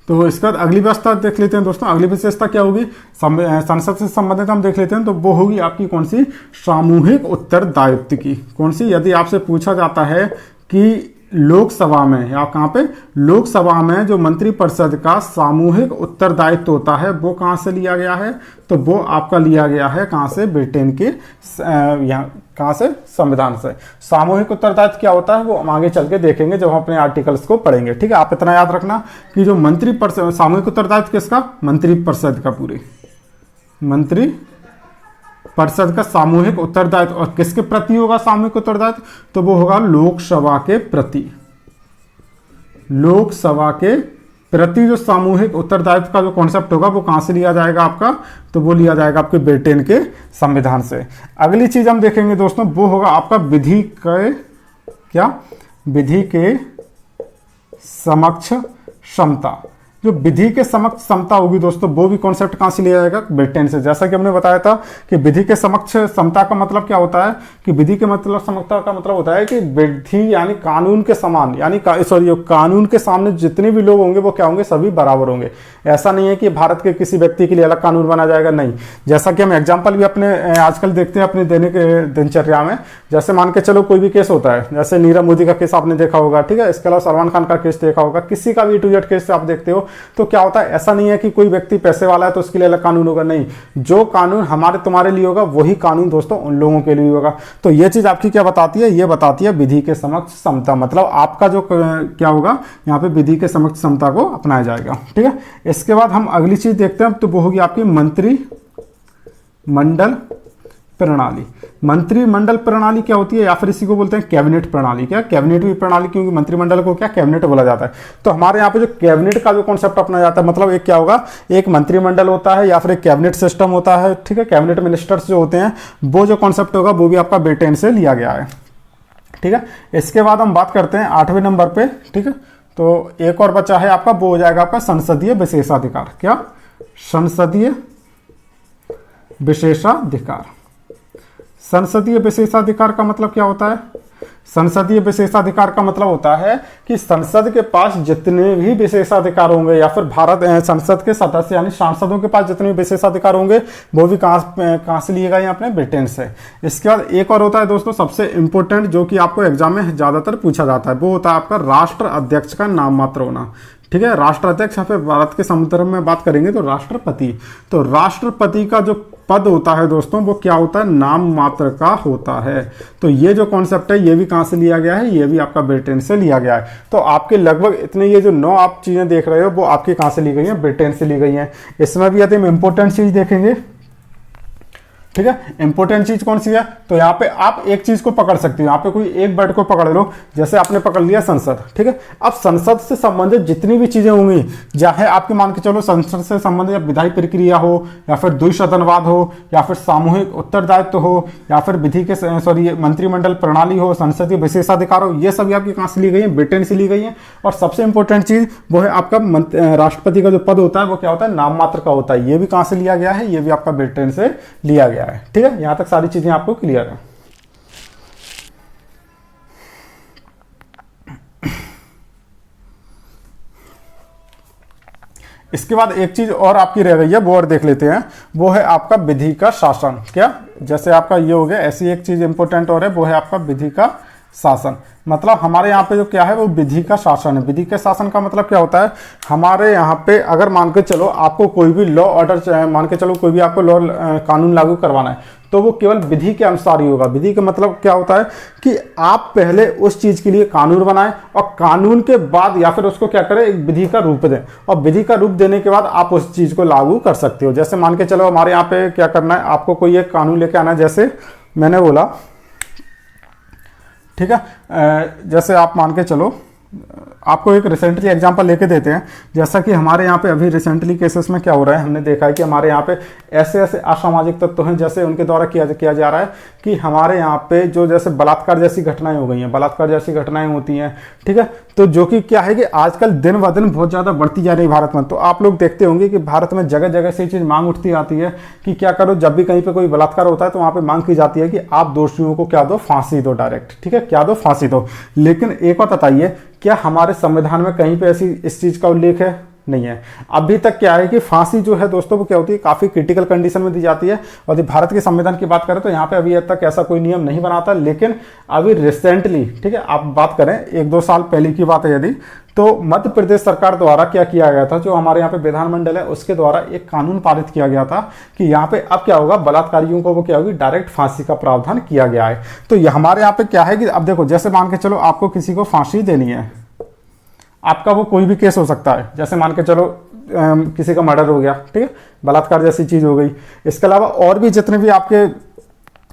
तो इसके बाद अगली व्यवस्था देख लेते हैं दोस्तों। अगली विशेषता क्या होगी, संसद से संबंधित हम देख लेते हैं, तो वो होगी आपकी कौन सी, सामूहिक उत्तरदायित्व की। कौन सी, यदि आपसे पूछा जाता है कि लोकसभा में या कहां पे, लोकसभा में जो मंत्रिपरिषद का सामूहिक उत्तरदायित्व होता है वो कहां से लिया गया है, तो वो आपका लिया गया है कहां से, ब्रिटेन के यहाँ कहां से, संविधान से। सामूहिक उत्तरदायित्व क्या होता है वो हम आगे चल के देखेंगे जब हम अपने आर्टिकल्स को पढ़ेंगे। ठीक है, आप इतना याद रखना कि जो मंत्रिपरिषद, सामूहिक उत्तरदायित्व किसका, मंत्रिपरिषद का, पूरी मंत्री परिषद का सामूहिक उत्तरदायित्व। और किसके प्रति होगा सामूहिक उत्तरदायित्व, तो वो होगा लोकसभा के प्रति। लोकसभा के प्रति जो सामूहिक उत्तरदायित्व का जो कॉन्सेप्ट होगा वो कहां से लिया जाएगा आपका, तो वो लिया जाएगा आपके ब्रिटेन के संविधान से। अगली चीज हम देखेंगे दोस्तों, वो होगा आपका विधि के, क्या, विधि के समक्ष क्षमता। जो विधि के समक्ष समता होगी दोस्तों, वो भी कॉन्सेप्ट कहां से लिया जाएगा, ब्रिटेन से। जैसा कि हमने बताया था कि विधि के समक्ष समता का मतलब क्या होता है, कि विधि के मतलब समता का मतलब होता है कि विधि यानी कानून के समान, यानी कानून के सामने जितने भी लोग होंगे वो क्या होंगे, सभी बराबर होंगे। ऐसा नहीं है कि भारत के किसी व्यक्ति के लिए अलग कानून बना जाएगा, नहीं। जैसा कि हम एग्जाम्पल भी अपने आजकल देखते हैं अपने दैनिक दिनचर्या में, जैसे मान के चलो कोई भी केस होता है, जैसे नीरव मोदी का केस आपने देखा होगा, ठीक है, इसके अलावा सलमान खान का केस देखा होगा, किसी का भी A to Z केस आप देखते हो, तो क्या होता है, ऐसा नहीं है कि कोई व्यक्ति पैसे वाला है तो उसके लिए अलग कानून होगा, नहीं। जो कानून हमारे तुम्हारे लिए होगा वही कानून दोस्तों उन लोगों के लिए होगा। तो ये चीज आपकी क्या बताती है, ये बताती है विधि के समक्ष समता, मतलब आपका जो क्या होगा यहाँ पे विधि के समक्ष समता को अपनाया जाएगा। ठीक है, इसके बाद हम अगली चीज देखते हैं, तो वो होगी आपकी मंत्रिमंडल प्रणाली। मंत्रिमंडल प्रणाली क्या होती है, या फिर इसी को बोलते हैं कैबिनेट प्रणाली। क्या कैबिनेट भी प्रणाली, क्योंकि मंत्रिमंडल को क्या कैबिनेट बोला जाता है। तो हमारे यहाँ पे जो कैबिनेट का जो कॉन्सेप्ट अपना जाता है, मतलब एक क्या होगा, एक मंत्रिमंडल होता है या फिर एक कैबिनेट सिस्टम होता है, ठीक है। कैबिनेट मिनिस्टर्स जो होते हैं, वो जो कॉन्सेप्ट होगा वो भी आपका ब्रिटेन से लिया गया है, ठीक है। इसके बाद हम बात करते हैं 8वें नंबर पे, ठीक है। तो एक और बचा है आपका, वो हो जाएगा आपका संसदीय विशेषाधिकार। क्या, संसदीय विशेषाधिकार। संसदीय विशेषाधिकार का मतलब क्या होता है? संसदीय विशेषाधिकार का मतलब होता है कि संसद के पास जितने भी विशेषाधिकार होंगे, या फिर भारत संसद के सदस्य यानी सांसदों के पास जितने भी विशेषाधिकार होंगे, वो भी कहाँ से लिए गए हैं? अपने ब्रिटेन से। इसके बाद एक और होता है दोस्तों सबसे इंपॉर्टेंट, जो कि आपको एग्जाम में ज्यादातर पूछा जाता है, वो होता है आपका राष्ट्र अध्यक्ष का नाम मात्र होना, ठीक है। राष्ट्र अध्यक्ष, यहाँ पे भारत के संदर्भ में बात करेंगे तो राष्ट्रपति। तो राष्ट्रपति का जो पद होता है दोस्तों, वो क्या होता है? नाम मात्र का होता है। तो ये जो कॉन्सेप्ट है, ये भी कहाँ से लिया गया है? ये भी आपका ब्रिटेन से लिया गया है। तो आपके लगभग इतने ये जो 9 आप चीजें देख रहे हो, वो आपकी कहाँ से ली गई हैं? ब्रिटेन से ली गई हैं। इसमें भी यदि हम इंपॉर्टेंट चीज देखेंगे, ठीक है, इंपॉर्टेंट चीज कौन सी है? तो यहाँ पे आप एक चीज को पकड़ सकते हो, यहाँ पे कोई एक वर्ड को पकड़ लो। जैसे आपने पकड़ लिया संसद, ठीक है। अब संसद से संबंधित जितनी भी चीजें होंगी, चाहे आपके मान के चलो संसद से संबंधित विधायी प्रक्रिया हो, या फिर द्विसदनवाद हो, या फिर सामूहिक उत्तरदायित्व हो, या फिर विधि के मंत्रिमंडल प्रणाली हो, संसदीय विशेषाधिकार हो, ये सभी आपकी कहाँ से ली गई है? ब्रिटेन से ली गई है। और सबसे इंपॉर्टेंट चीज वो है आपका राष्ट्रपति का जो पद होता है, वो क्या होता है? नाम मात्र का होता है। ये भी कहाँ से लिया गया है? ये भी आपका ब्रिटेन से लिया गया है, ठीक है। यहां तक सारी चीजें आपको क्लियर है। इसके बाद एक चीज और आपकी रह गई है, वो और देख लेते हैं। वो है आपका विधि का शासन। क्या, जैसे आपका ये हो गया, ऐसी एक चीज इंपॉर्टेंट और है, वो है आपका विधि का शासन। मतलब हमारे यहाँ पे जो क्या है, वो विधि का शासन है। विधि के शासन का मतलब क्या होता है? हमारे यहाँ पे अगर मान के चलो आपको कोई भी लॉ ऑर्डर, मान के चलो कोई भी आपको लॉ कानून लागू करवाना है, तो वो केवल विधि के अनुसार ही होगा। विधि का मतलब क्या होता है कि आप पहले उस चीज के लिए कानून बनाएं, और कानून के बाद या फिर उसको क्या करें, एक विधि का रूप दें, और विधि का रूप देने के बाद आप उस चीज को लागू कर सकते हो। जैसे मान के चलो हमारे यहाँ पे क्या करना है, आपको कोई एक कानून लेके आना है। जैसे मैंने बोला, ठीक है, जैसे आप मान के चलो, आपको एक रिसेंटली एग्जांपल लेके देते हैं। जैसा कि हमारे यहाँ पे अभी रिसेंटली केसेस में क्या हो रहा है, हमने देखा है कि हमारे यहाँ पे ऐसे ऐसे असामाजिक तत्व हैं, जैसे उनके द्वारा किया जा रहा है कि हमारे यहाँ पे जो जैसे बलात्कार जैसी घटनाएं हो गई हैं, बलात्कार जैसी घटनाएं होती हैं, ठीक है। तो जो कि क्या है कि आजकल दिन ब दिन बहुत ज़्यादा बढ़ती जा रही है भारत में। तो आप लोग देखते होंगे कि भारत में जगह जगह से चीज़ मांग उठती आती है कि क्या करो, जब भी कहीं पर कोई बलात्कार होता है तो वहाँ पर मांग की जाती है कि आप दोषियों को क्या दो, फांसी दो डायरेक्ट, ठीक है, क्या दो, फांसी दो। लेकिन एक बात बताइए, क्या हमारे संविधान में कहीं पे ऐसी इस चीज का उल्लेख है? नहीं है। अभी तक क्या है कि फांसी जो है दोस्तों, वो क्या होती है, काफी क्रिटिकल कंडीशन में दी जाती है। और यदि भारत के संविधान की बात करें तो यहाँ पे अभी तक ऐसा कोई नियम नहीं बनाता। लेकिन अभी रिसेंटली, ठीक है, आप बात करें 1-2 साल पहले की बात है यदि, तो मध्य प्रदेश सरकार द्वारा क्या किया गया था, जो हमारे यहाँ पे विधानमंडल है उसके द्वारा एक कानून पारित किया गया था कि यहाँ पे अब क्या होगा, बलात्कारियों को वो क्या होगी, डायरेक्ट फांसी का प्रावधान किया गया है। तो ये हमारे यहाँ पे क्या है कि अब देखो, जैसे मान के चलो आपको किसी को फांसी देनी है, आपका वो कोई भी केस हो सकता है। जैसे मान के चलो किसी का मर्डर हो गया, ठीक है, बलात्कार जैसी चीज हो गई। इसके अलावा और भी जितने भी आपके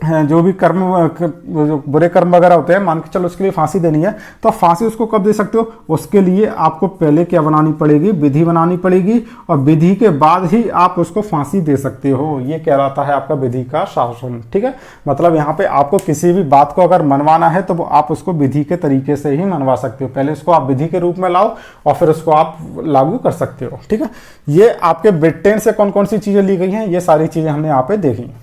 जो भी कर्म, जो बुरे कर्म वगैरह होते हैं, मान के चलो उसके लिए फांसी देनी है, तो फांसी उसको कब दे सकते हो? उसके लिए आपको पहले क्या बनानी पड़ेगी, विधि बनानी पड़ेगी, और विधि के बाद ही आप उसको फांसी दे सकते हो। ये कहलाता है आपका विधि का शासन, ठीक है। मतलब यहाँ पे आपको किसी भी बात को अगर मनवाना है तो वो आप उसको विधि के तरीके से ही मनवा सकते हो। पहले उसको आप विधि के रूप में लाओ और फिर उसको आप लागू कर सकते हो, ठीक है। ये आपके ब्रिटेन से कौन कौन सी चीजें ली गई हैं, ये सारी चीजें हमने यहाँ पे देखी।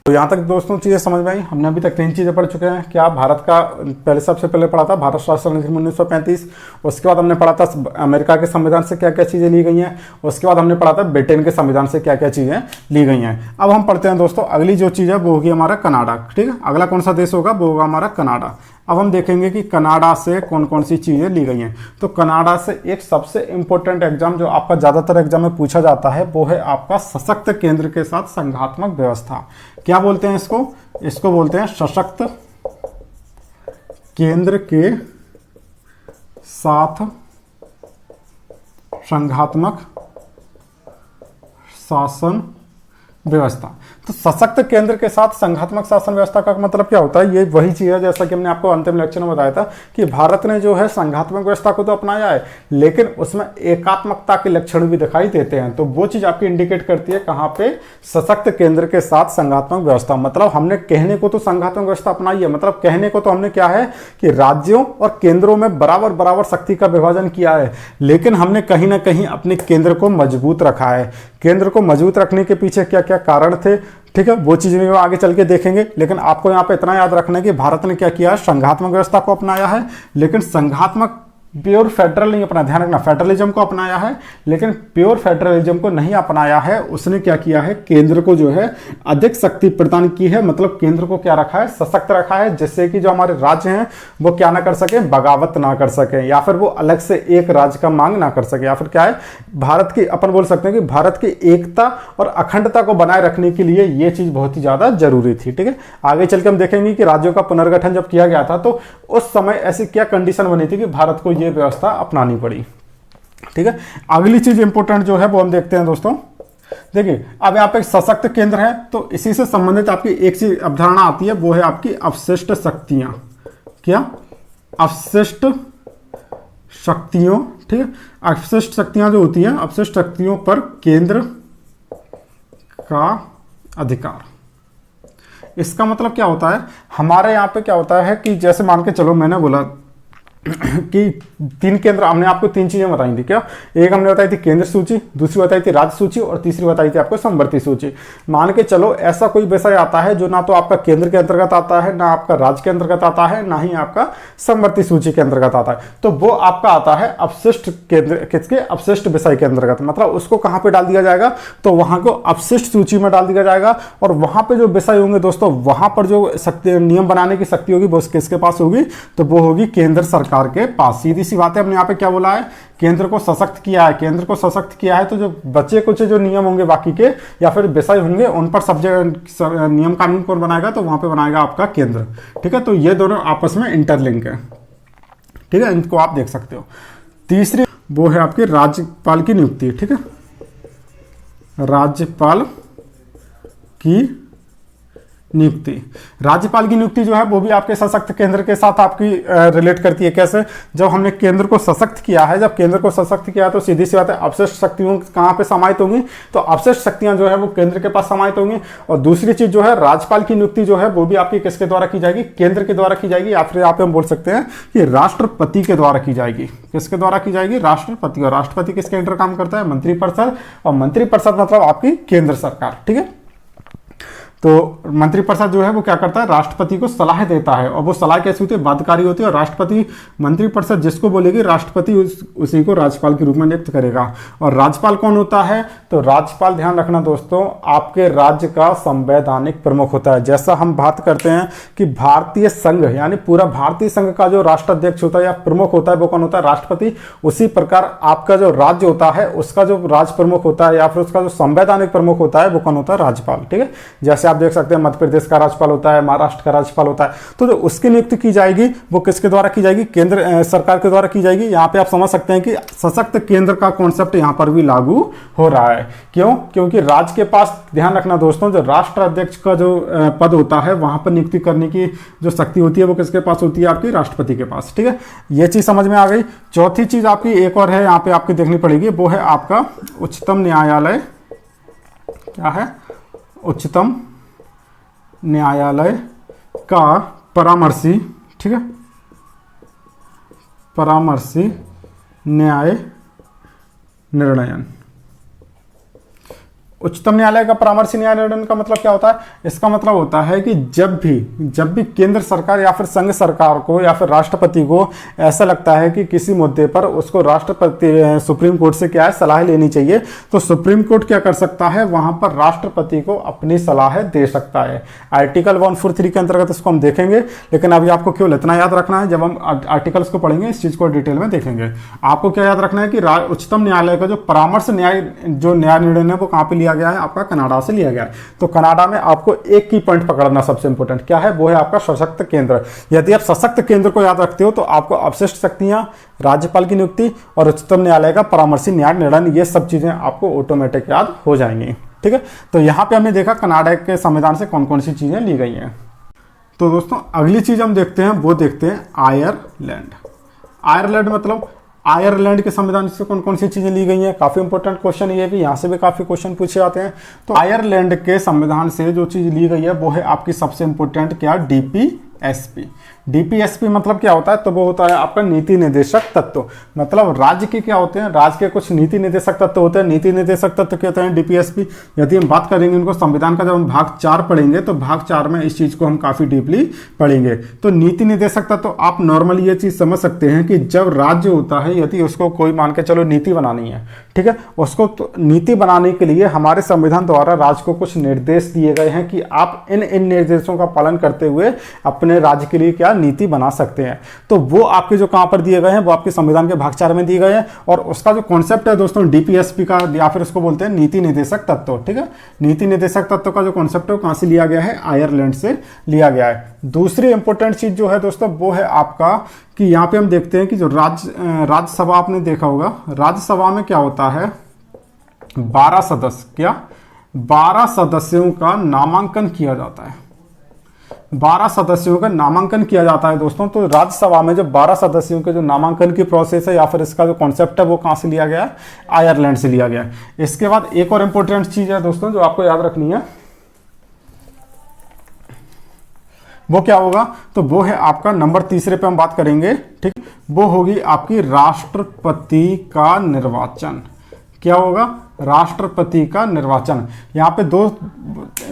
तो यहाँ तक दोस्तों चीज़ें समझ में आई। हमने अभी तक 3 चीज़ें पढ़ चुके हैं। क्या, भारत का पहले सबसे पहले पढ़ा था भारत शासन अधिनियम 1935। उसके बाद हमने पढ़ा था अमेरिका के संविधान से क्या क्या चीज़ें ली गई हैं। उसके बाद हमने पढ़ा था ब्रिटेन के संविधान से क्या क्या चीज़ें ली गई हैं। अब हम पढ़ते हैं दोस्तों अगली जो चीज़ है वो होगी हमारा कनाडा, ठीक है। अगला कौन सा देश होगा, वो होगा हमारा कनाडा। अब हम देखेंगे कि कनाडा से कौन कौन सी चीज़ें ली गई हैं। तो कनाडा से एक सबसे इंपॉर्टेंट एग्जाम जो आपका ज़्यादातर एग्जाम में पूछा जाता है, वो है आपका सशक्त केंद्र के साथ संघात्मक व्यवस्था। क्या बोलते हैं इसको? इसको बोलते हैं सशक्त केंद्र के साथ संघात्मक शासन व्यवस्था। तो सशक्त केंद्र के साथ संघात्मक शासन व्यवस्था का मतलब क्या होता है? ये वही चीज है जैसा कि हमने आपको अंतिम लेक्चर में बताया था कि भारत ने जो है संघात्मक व्यवस्था को तो अपनाया है, लेकिन उसमें एकात्मकता के लक्षण भी दिखाई देते हैं। तो वो चीज आपकी इंडिकेट करती है कहां पे? सशक्त केंद्र के साथ संघात्मक व्यवस्था। मतलब हमने कहने को तो संघात्मक व्यवस्था अपनाई है, मतलब कहने को तो हमने क्या है कि राज्यों और केंद्रों में बराबर बराबर शक्ति का विभाजन किया है, लेकिन हमने कहीं ना कहीं अपने केंद्र को मजबूत रखा है। केंद्र को मजबूत रखने के पीछे क्या क्या कारण थे, ठीक है, वो चीज भी आगे चल के देखेंगे। लेकिन आपको यहाँ पे इतना याद रखना है कि भारत ने क्या किया है? संघात्मक व्यवस्था को अपनाया है, लेकिन संघात्मक प्योर फेडरल नहीं अपना, ध्यान रखना, फेडरलिज्म को अपनाया है लेकिन प्योर फेडरलिज्म को नहीं अपनाया है। उसने क्या किया है? केंद्र को जो है अधिक शक्ति प्रदान की है, मतलब केंद्र को क्या रखा है? सशक्त रखा है, जिससे कि जो हमारे राज्य हैं वो क्या ना कर सके? बगावत ना कर सके, या फिर वो अलग से एक राज्य का मांग ना कर सके, या फिर क्या है, भारत की अपन बोल सकते हैं कि भारत की एकता और अखंडता को बनाए रखने के लिए ये चीज बहुत ही ज्यादा जरूरी थी। ठीक है, आगे चल के हम देखेंगे कि राज्यों का पुनर्गठन जब किया गया था तो उस समय ऐसी क्या कंडीशन बनी थी कि भारत को ये व्यवस्था अपनानी पड़ी। ठीक है, अगली चीज इंपोर्टेंट जो है वो हम देखते हैं दोस्तों। देखिए, अब यहाँ पे एक सशक्त केंद्र है, तो इसी से संबंधित आपकी एक चीज अवधारणा आती है, वो है आपकी अवशिष्ट शक्तियां। क्या? अवशिष्ट शक्तियों। ठीक है, अवशिष्ट शक्तियां जो होती हैं, अवशिष्ट शक्तियों पर केंद्र का अधिकार। इसका मतलब क्या होता है? हमारे यहाँ पे क्या होता है कि जैसे मान के चलो, मैंने बोला कि 3 केंद्र, हमने आपको 3 चीजें बताई थी। क्या? एक हमने बताई थी केंद्र सूची, दूसरी बताई थी राज्य सूची, और तीसरी बताई थी आपको समवर्ती सूची। मान के चलो ऐसा कोई विषय आता है जो ना तो आपका केंद्र के अंतर्गत आता है, ना आपका राज्य के अंतर्गत आता है, ना ही आपका समवर्ती सूची के अंतर्गत आता है, तो वो आपका आता है अवशिष्ट केंद्र, किसके? अवशिष्ट विषय के अंतर्गत। मतलब उसको कहां पे डाल दिया जाएगा? तो वहां को अवशिष्ट सूची में डाल दिया जाएगा, और वहां पे जो विषय होंगे दोस्तों, वहां पर जो शक्ति, नियम बनाने की शक्ति होगी वो किसके पास होगी? तो वो होगी केंद्र सरकार के पास। सीधी सी बात है, हमने यहाँ पे क्या बोला है? केंद्र को सशक्त किया है। केंद्र को सशक्त किया है तो जो बचे कुछ जो नियम होंगे बाकी के, या फिर विषय होंगे, उन पर सब्जेक्ट नियम कानून कौन बनाएगा? तो वहां पे बनाएगा आपका केंद्र। ठीक है, तो ये दोनों आपस में इंटरलिंक है। ठीक है, इनको आप देख सकते हो। तीसरी वो है आपकी राज्यपाल की नियुक्ति। ठीक है, राज्यपाल की नियुक्ति। राज्यपाल की नियुक्ति जो है वो भी आपके सशक्त केंद्र के साथ आपकी रिलेट करती है। कैसे? जब हमने केंद्र को सशक्त किया है, जब केंद्र को सशक्त किया है तो सीधी सी बात है, अवशिष्ट शक्तियों कहां पे समाहित होंगी? तो अवशिष्ट शक्तियां जो है वो केंद्र के पास समाहित होंगी। और दूसरी चीज जो है, राज्यपाल की नियुक्ति जो है वो भी आपकी किसके द्वारा की जाएगी? केंद्र के द्वारा की जाएगी, या फिर यहाँ पे हम बोल सकते हैं कि राष्ट्रपति के द्वारा की जाएगी। किसके द्वारा की जाएगी? राष्ट्रपति। और राष्ट्रपति किसके अंडर काम करता है? मंत्रिपरिषद। और मंत्रिपरिषद मतलब आपकी केंद्र सरकार। ठीक है, तो मंत्रिपरिषद जो है वो क्या करता है? राष्ट्रपति को सलाह देता है, और वो सलाह कैसी होती है? बाध्यकारी होती है। और राष्ट्रपति, मंत्रिपरिषद जिसको बोलेगी, राष्ट्रपति उसी को राज्यपाल के रूप में नियुक्त करेगा। और राज्यपाल कौन होता है? तो राज्यपाल, ध्यान रखना दोस्तों, आपके राज्य का संवैधानिक प्रमुख होता है। जैसा हम बात करते हैं कि भारतीय संघ, यानी पूरा भारतीय संघ का जो राष्ट्राध्यक्ष होता है या प्रमुख होता है वो कौन होता है? राष्ट्रपति। उसी प्रकार आपका जो राज्य होता है उसका जो राज्य प्रमुख होता है या फिर उसका जो संवैधानिक प्रमुख होता है वो कौन होता है? राज्यपाल। ठीक है, जैसे आप देख सकते हैं मध्य प्रदेश का राज्यपाल होता है, महाराष्ट्र का राज्यपाल होता है। तो जो उसकी नियुक्ति की जाएगी वो किसके द्वारा की जाएगी? केंद्र सरकार के द्वारा की जाएगी। यहाँ पे आप समझ सकते हैं कि सशक्त केंद्र का कॉन्सेप्ट यहाँ पर भी लागू हो रहा है। क्यों? क्योंकि राज्य के पास, ध्यान रखना दोस्तों, जो राष्ट्राध्यक्ष का जो पद होता है वहां पर नियुक्ति करने की जो शक्ति होती है वो किसके पास होती है? आपकी राष्ट्रपति के पास। ठीक है, ये चीज समझ में आ गई। चौथी चीज आपकी एक और है, यहाँ पे आपकी देखनी पड़ेगी, वो है आपका उच्चतम न्यायालय। क्या है? उच्चतम न्यायालय का परामर्शी। ठीक है, परामर्शी न्याय निर्णयन। उच्चतम न्यायालय का परामर्शी न्याय निर्णय का मतलब क्या होता है? इसका मतलब होता है कि जब भी केंद्र सरकार या फिर संघ सरकार को या फिर राष्ट्रपति को ऐसा लगता है कि किसी मुद्दे पर उसको राष्ट्रपति, सुप्रीम कोर्ट से क्या है, सलाह लेनी चाहिए, तो सुप्रीम कोर्ट क्या कर सकता है? वहां पर राष्ट्रपति को अपनी सलाह दे सकता है। आर्टिकल 143 के अंतर्गत इसको हम देखेंगे, लेकिन अभी आपको केवल इतना याद रखना है, जब हम आर्टिकल्स को पढ़ेंगे इस चीज को डिटेल में देखेंगे। आपको क्या याद रखना है कि उच्चतम न्यायालय का जो परामर्श न्याय निर्णय है वो कहां पर लिया गया है? आपका कनाडा से लिया गया है। तो कनाडा में आपको एक की पॉइंट पकड़ना सबसे इंपॉर्टेंट क्या है? वो है आपका सशक्त केंद्र। यदि आप सशक्त केंद्र को याद रखते हो तो आपको अवशिष्ट शक्तियां, राज्यपाल की नियुक्ति और उच्चतम न्यायालय का परामर्शी न्याय निर्णय, ये सब चीजें आपको ऑटोमेटिक याद हो जाएंगी। ठीक है। तो यहाँ पे हमने देखा कनाडा के संविधान से कौन कौन सी चीजें ली गई हैं। तो दोस्तों अगली चीज हम देखते हैं, वो देखते हैं आयरलैंड। आयरलैंड मतलब आयरलैंड के संविधान से कौन कौन सी चीजें ली गई हैं, काफी इंपॉर्टेंट क्वेश्चन ये भी, यहाँ से भी काफी क्वेश्चन पूछे जाते हैं। तो आयरलैंड के संविधान से जो चीज ली गई है वो है आपकी सबसे इंपॉर्टेंट क्या, डीपीएसपी। डीपीएसपी मतलब क्या होता है, तो वो होता है आपका नीति निर्देशक तत्व। मतलब राज्य के क्या होते हैं, राज्य के कुछ नीति निर्देशक तत्व होते हैं। नीति निर्देशक तत्व क्या होते हैं, डीपीएसपी। यदि हम बात करेंगे इनको संविधान का, जब हम भाग 4 पढ़ेंगे तो भाग 4 में इस चीज को हम काफी डीपली पढ़ेंगे। तो नीति निर्देशक तत्व आप नॉर्मली ये चीज समझ सकते हैं कि जब राज्य होता है, यदि उसको कोई मान के चलो नीति बनानी है, ठीक है, उसको तो नीति बनाने के लिए हमारे संविधान द्वारा राज्य को कुछ निर्देश दिए गए हैं कि आप इन इन निर्देशों का पालन करते हुए अपने राज्य के लिए क्या नीति बना सकते हैं। तो वो आपके जो कहां पर दिए गए हैं, वो आपके संविधान के भाग 4 में दिए गए हैं। और उसका जो कॉन्सेप्ट है दोस्तों डीपीएसपी का, या फिर उसको बोलते हैं नीति निर्देशक तत्व, ठीक है। नीति निर्देशक तत्व का जो कॉन्सेप्ट है वो कहां से लिया गया है, आयरलैंड से लिया गया है। दूसरी इंपॉर्टेंट चीज जो है दोस्तों वो है आपका कि यहाँ पे हम देखते हैं कि जो राज्यसभा आपने देखा होगा, राज्यसभा में क्या होता है, 12 सदस्य, क्या 12 सदस्यों का नामांकन किया जाता है। 12 सदस्यों का नामांकन किया जाता है दोस्तों। तो राज्यसभा में जो 12 सदस्यों के जो नामांकन की प्रोसेस है या फिर इसका जो कॉन्सेप्ट है वो कहां से लिया गया है, आयरलैंड से लिया गया है। इसके बाद एक और इंपॉर्टेंट चीज है दोस्तों जो आपको याद रखनी है, वो क्या होगा, तो वो है आपका नंबर 3 पे हम बात करेंगे, ठीक, वो होगी आपकी राष्ट्रपति का निर्वाचन। क्या होगा, राष्ट्रपति का निर्वाचन। यहाँ पे 2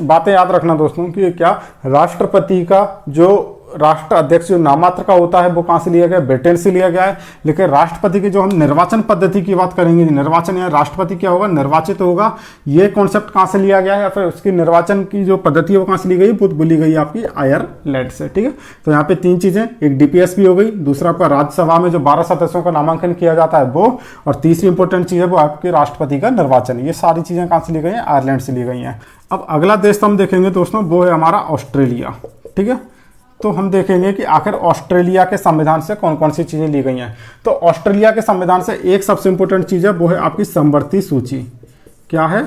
बातें याद रखना दोस्तों कि क्या राष्ट्रपति का जो राष्ट्र अध्यक्ष जो नामात्र का होता है वो कहां से लिया गया, ब्रिटेन से लिया गया है। लेकिन राष्ट्रपति की जो हम निर्वाचन पद्धति की बात करेंगे, निर्वाचन या राष्ट्रपति क्या होगा, निर्वाचित होगा, ये कॉन्सेप्ट कहां से लिया गया है या फिर उसकी निर्वाचन की जो पद्धति है वो कहां से ली गई, वो बोली गई आपकी आयरलैंड से, ठीक है। तो यहाँ पे 3 चीजें, एक डीपीएसपी हो गई, दूसरा आपका राज्यसभा में जो 12 सदस्यों का नामांकन किया जाता है वो, और तीसरी इंपॉर्टेंट चीज है वो आपके राष्ट्रपति का निर्वाचन। ये सारी चीजें कहां से ली गई हैं, आयरलैंड से ली गई हैं। अब अगला देश हम देखेंगे दोस्तों वो है हमारा ऑस्ट्रेलिया, ठीक है। तो हम देखेंगे कि आखिर ऑस्ट्रेलिया के संविधान से कौन कौन सी चीजें ली गई हैं। तो ऑस्ट्रेलिया के संविधान से एक सबसे इंपॉर्टेंट चीज है वो है आपकी समवर्ती सूची। क्या है,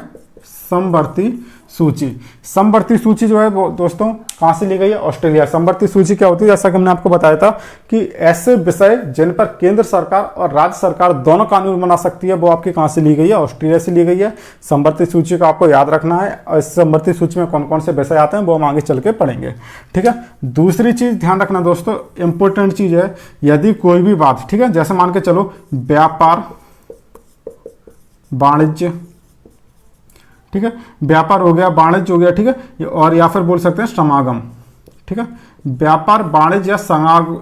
समवर्ती सूची। समवर्ती सूची जो है वो दोस्तों कहां से ली गई है, ऑस्ट्रेलिया। समवर्ती सूची क्या होती है, जैसा कि हमने आपको बताया था कि ऐसे विषय जिन पर केंद्र सरकार और राज्य सरकार दोनों कानून बना सकती है, वो आपकी कहां से ली गई है, ऑस्ट्रेलिया से ली गई है। समवर्ती सूची का आपको याद रखना है, और इस समवर्ती सूची में कौन कौन से विषय आते हैं वो हम आगे चल के पढ़ेंगे, ठीक है। दूसरी चीज ध्यान रखना दोस्तों, इंपॉर्टेंट चीज है, यदि कोई भी बात, ठीक है, जैसे मान के चलो व्यापार वाणिज्य, ठीक है, व्यापार हो गया, वाणिज्य हो गया, ठीक है, और या फिर बोल सकते हैं समागम, ठीक है। व्यापार वाणिज्य या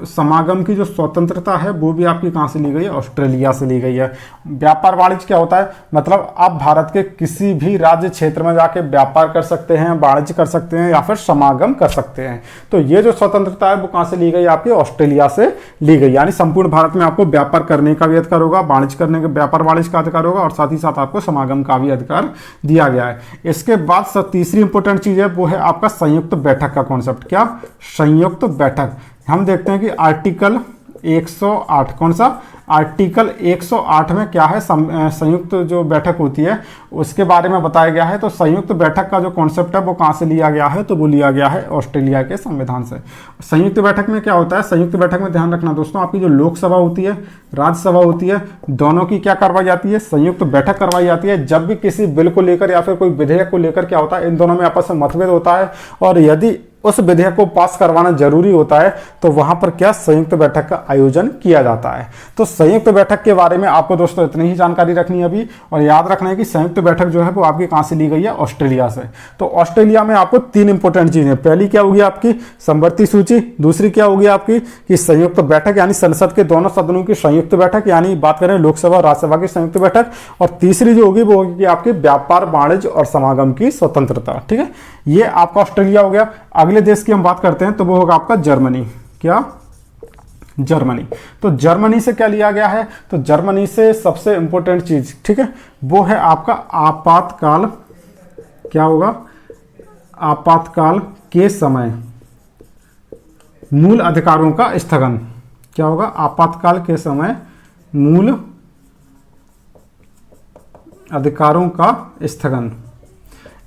समागम की जो स्वतंत्रता है वो भी आपकी कहां से ली गई है, ऑस्ट्रेलिया से ली गई है। व्यापार वाणिज्य क्या होता है, मतलब आप भारत के किसी भी राज्य क्षेत्र में जाके व्यापार कर सकते हैं, वाणिज्य कर सकते हैं या फिर समागम कर सकते हैं। तो ये जो स्वतंत्रता है वो कहां से ली गई, आपकी ऑस्ट्रेलिया से ली गई। यानी संपूर्ण भारत में आपको व्यापार करने का भी अधिकार होगा, वाणिज्य करने का, व्यापार वाणिज्य का अधिकार होगा, और साथ ही साथ आपको समागम का भी अधिकार दिया गया है। इसके बाद तीसरी इंपॉर्टेंट चीज है वो है आपका संयुक्त बैठक का कॉन्सेप्ट। क्या, संयुक्त बैठक। हम देखते हैं कि आर्टिकल 108, कौन सा, आर्टिकल 108 में क्या है, संयुक्त जो बैठक होती है उसके बारे में बताया गया है। तो संयुक्त बैठक का जो कॉन्सेप्ट है वो कहां से लिया गया है, तो वो लिया गया है ऑस्ट्रेलिया के संविधान से। संयुक्त बैठक में क्या होता है, संयुक्त बैठक में ध्यान रखना दोस्तों, आपकी जो लोकसभा होती है, राज्यसभा होती है, दोनों की क्या करवाई जाती है, संयुक्त बैठक करवाई जाती है। जब भी किसी बिल को लेकर या फिर कोई विधेयक को लेकर क्या होता है, इन दोनों में आपस में मतभेद होता है, और यदि उस विधेयक को पास करवाना जरूरी होता है तो वहां पर क्या, संयुक्त बैठक का आयोजन किया जाता है। तो संयुक्त बैठक के बारे में आपको दोस्तों इतनी ही जानकारी रखनी है अभी, और याद रखना है कि संयुक्त बैठक जो है वो आपकी कहां से ली गई है, ऑस्ट्रेलिया से। तो ऑस्ट्रेलिया में आपको 3 इंपॉर्टेंट चीजें, पहली क्या होगी आपकी समवर्ती सूची, दूसरी क्या होगी आपकी कि संयुक्त बैठक यानी संसद के दोनों सदनों की संयुक्त बैठक, यानी बात करें लोकसभा और राज्यसभा की संयुक्त बैठक, और तीसरी जो होगी वो होगी आपकी व्यापार वाणिज्य और समागम की स्वतंत्रता, ठीक है। ये आपका ऑस्ट्रेलिया हो गया। अगले देश की हम बात करते हैं तो वो होगा आपका जर्मनी। क्या, जर्मनी। तो जर्मनी से क्या लिया गया है, तो जर्मनी से सबसे इंपॉर्टेंट चीज, ठीक है, वो है आपका आपातकाल। क्या होगा, आपातकाल के समय मूल अधिकारों का स्थगन। क्या होगा, आपातकाल के समय मूल अधिकारों का स्थगन।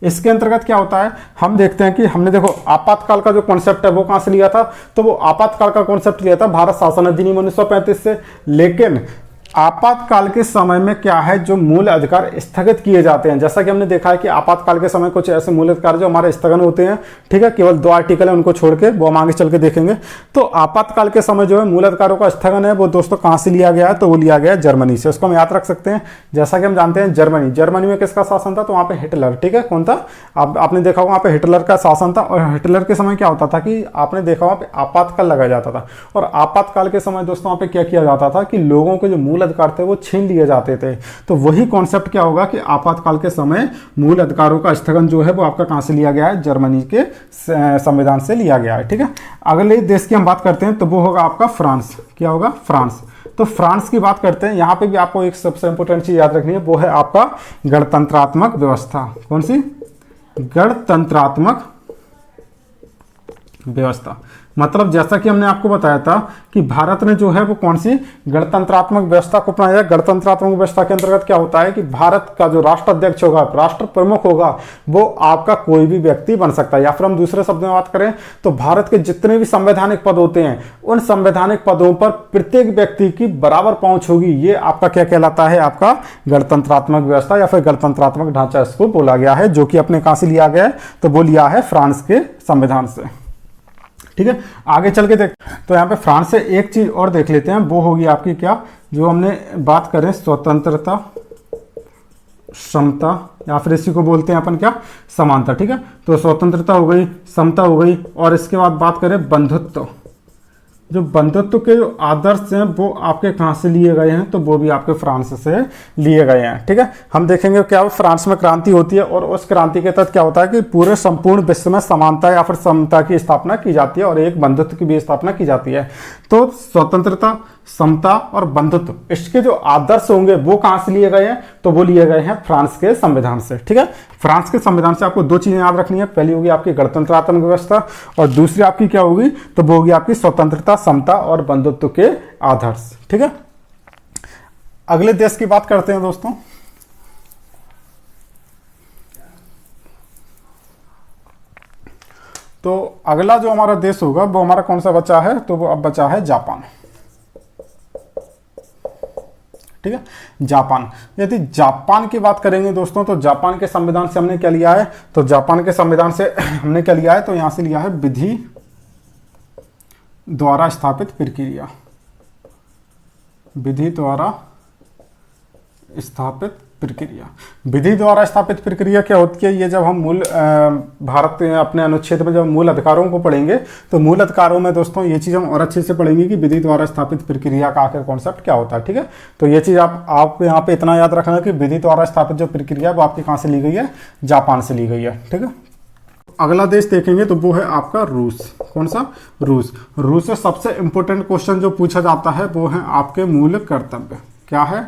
इसके अंतर्गत क्या होता है, हम देखते हैं कि हमने देखो आपातकाल का जो कॉन्सेप्ट है वो कहां से लिया था, तो वो आपातकाल का कॉन्सेप्ट लिया था भारत शासन अधिनियम 1935 से। लेकिन आपातकाल के समय में क्या है, जो मूल अधिकार स्थगित किए जाते हैं, जैसा कि हमने देखा है कि आपातकाल के समय कुछ ऐसे मूल अधिकार जो हमारे स्थगन होते हैं, ठीक है, केवल 2 आर्टिकल है उनको छोड़ के, वो हम आगे चल के देखेंगे। तो आपातकाल के समय जो है मूल अधिकारों का स्थगन है वो दोस्तों कहां से लिया गया है, तो वो लिया गया है जर्मनी से। उसको हम याद रख सकते हैं। जैसा कि हम जानते हैं जर्मनी में किसका शासन था, तो वहां पे हिटलर, ठीक है, कौन था, आपने देखा होगा वहां पे हिटलर का शासन था। और हिटलर के समय क्या होता था कि आपने देखा वहां पे आपातकाल लगाया जाता था, और आपातकाल के समय दोस्तों वहां पे क्या किया जाता था कि लोगों के जो मूल अधिकार थे वो छीन लिए जाते थे। तो वही कॉन्सेप्ट क्या होगा कि आपातकाल के समय मूल अधिकारों का स्थगन जो है वो आपका कहां से लिया गया है, जर्मनी के संविधान से लिया गया है, ठीक है। अगले देश की हम बात करते हैं तो वो होगा आपका फ्रांस। क्या होगा, फ्रांस। तो फ्रांस की बात करते हैं, यहां पे भी आपको एक सबसे इंपॉर्टेंट चीज याद रखनी है, वो है आपका गणतंत्रात्मक व्यवस्था। कौन सी, गणतंत्रात्मक व्यवस्था। मतलब जैसा कि हमने आपको बताया था कि भारत ने जो है वो कौन सी गणतंत्रात्मक व्यवस्था को अपनाया। गणतंत्रात्मक व्यवस्था के अंतर्गत क्या होता है कि भारत का जो राष्ट्राध्यक्ष होगा, राष्ट्र प्रमुख होगा, वो आपका कोई भी व्यक्ति बन सकता है। या फिर हम दूसरे शब्दों में बात करें तो भारत के जितने भी संवैधानिक पद होते हैं उन संवैधानिक पदों पर प्रत्येक व्यक्ति की बराबर पहुंच होगी। ये आपका क्या कहलाता है, आपका गणतंत्रात्मक व्यवस्था या फिर गणतंत्रात्मक ढांचा इसको बोला गया है, जो कि अपने कहां से लिया गया है, तो वो लिया है फ्रांस के संविधान से, ठीक है। आगे चल के देख, तो यहाँ पे फ्रांस से एक चीज और देख लेते हैं, वो होगी आपकी क्या, जो हमने बात करें स्वतंत्रता, समता, या फिर इसी को बोलते हैं अपन क्या, समानता, ठीक है। तो स्वतंत्रता हो गई, समता हो गई, और इसके बाद बात करें बंधुत्व। जो बंधुत्व के जो आदर्श हैं वो आपके कहां से लिए गए हैं, तो वो भी आपके फ्रांस से लिए गए हैं, ठीक है। हम देखेंगे क्या फ्रांस में क्रांति होती है, और उस क्रांति के तहत क्या होता है कि पूरे संपूर्ण विश्व में समानता या फिर समता की स्थापना की जाती है, और एक बंधुत्व की भी स्थापना की जाती है। तो स्वतंत्रता, समता और बंधुत्व, इसके जो आदर्श होंगे वो कहां से लिए गए हैं, तो वो लिए गए हैं फ्रांस के संविधान से, ठीक है। फ्रांस के संविधान से आपको 2 चीजें याद रखनी है, पहली होगी आपकी गणतंत्रात्मक व्यवस्था, और दूसरी आपकी क्या होगी, तो वो होगी आपकी स्वतंत्रता, समता और बंधुत्व के आदर्श, ठीक है। अगले देश की बात करते हैं दोस्तों। तो अगला जो हमारा देश होगा वो हमारा कौन सा बचा है, तो वो अब बचा है जापान, ठीक है। जापान, यदि जापान की बात करेंगे दोस्तों, तो जापान के संविधान से हमने क्या लिया है, तो जापान के संविधान से हमने क्या लिया है, तो यहां से लिया है विधि द्वारा स्थापित प्रक्रिया। विधि द्वारा स्थापित प्रक्रिया। विधि द्वारा स्थापित प्रक्रिया क्या होती है, ये जब हम मूल भारत के अपने अनुच्छेद में जब मूल अधिकारों को पढ़ेंगे तो मूल अधिकारों में दोस्तों ये चीज हम और अच्छे से पढ़ेंगे कि विधि द्वारा स्थापित प्रक्रिया का आखिर कॉन्सेप्ट क्या होता है, ठीक है। तो ये चीज आप यहाँ पे इतना याद रखना कि विधि द्वारा स्थापित जो प्रक्रिया वो आपकी कहाँ से ली गई है, जापान से ली गई है, ठीक है। अगला देश देखेंगे तो वो है आपका रूस। कौन सा, रूस। रूस से सबसे इंपॉर्टेंट क्वेश्चन जो पूछा जाता है वो है आपके मूल कर्तव्य। क्या है,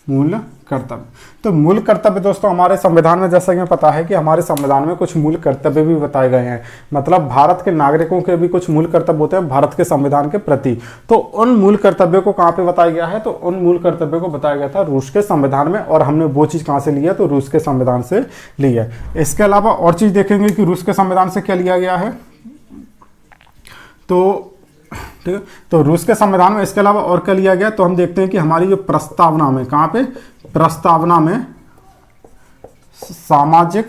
मूल कर्तव्य। तो मूल कर्तव्य दोस्तों हमारे संविधान में, जैसा कि पता है कि हमारे संविधान में कुछ मूल कर्तव्य भी बताए गए हैं। मतलब भारत के नागरिकों के भी कुछ मूल कर्तव्य होते हैं भारत के संविधान के प्रति। तो उन मूल कर्तव्यों को कहाँ पे बताया गया है, तो उन मूल कर्तव्यों को बताया गया था रूस के संविधान में, और हमने वो चीज कहाँ से ली है, तो रूस के संविधान से ली है। इसके अलावा और चीज देखेंगे कि रूस के संविधान से क्या लिया गया है, तो ठीक है। तो रूस के संविधान में इसके अलावा और क्या लिया गया, तो हम देखते हैं कि हमारी जो प्रस्तावना में, कहां पे, प्रस्तावना में सामाजिक,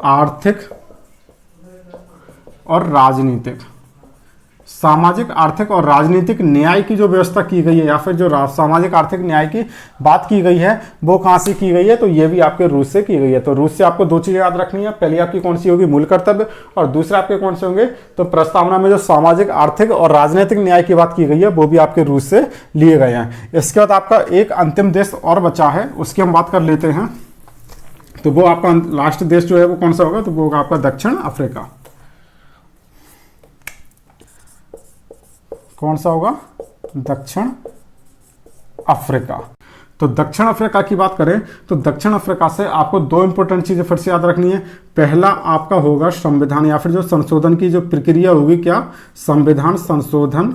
आर्थिक और राजनीतिक, सामाजिक, आर्थिक और राजनीतिक न्याय की जो व्यवस्था की गई है, या फिर जो सामाजिक आर्थिक न्याय की बात की गई है वो कहां से की गई है, तो ये भी आपके रूस से की गई है। तो रूस से आपको 2 चीजें याद रखनी है, पहली आपकी कौन सी होगी, मूल कर्तव्य, और दूसरा आपके कौन से होंगे, तो प्रस्तावना में जो सामाजिक, आर्थिक और राजनीतिक न्याय की बात की गई है वो भी आपके रूस से लिए गए हैं। इसके बाद आपका एक अंतिम देश और बचा है, उसकी हम बात कर लेते हैं। तो वो आपका लास्ट देश जो है वो कौन सा होगा, तो वो होगा आपका दक्षिण अफ्रीका। कौन सा होगा, दक्षिण अफ्रीका। तो दक्षिण अफ्रीका की बात करें तो दक्षिण अफ्रीका से आपको 2 इंपॉर्टेंट चीजें फिर से याद रखनी है। पहला आपका होगा संविधान, या फिर जो संशोधन की जो प्रक्रिया होगी, क्या, संविधान संशोधन,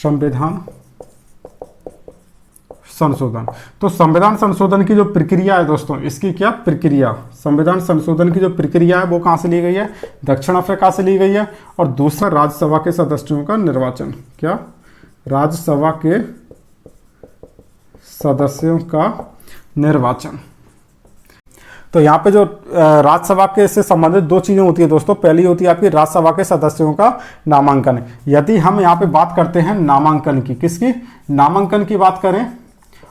संविधान संशोधन। तो संविधान संशोधन की जो प्रक्रिया है दोस्तों, इसकी क्या प्रक्रिया, संविधान संशोधन की जो प्रक्रिया है वो कहाँ से ली गई है, दक्षिण अफ्रीका से ली गई है। और दूसरा राज्यसभा के सदस्यों का निर्वाचन, क्या, राज्यसभा के सदस्यों का निर्वाचन। तो यहाँ पे जो राज्यसभा के से संबंधित दो चीजें होती है दोस्तों, पहली होती है आपकी राज्यसभा के सदस्यों का नामांकन। यदि हम यहाँ पे बात करते हैं नामांकन की, किसकी, नामांकन की बात करें,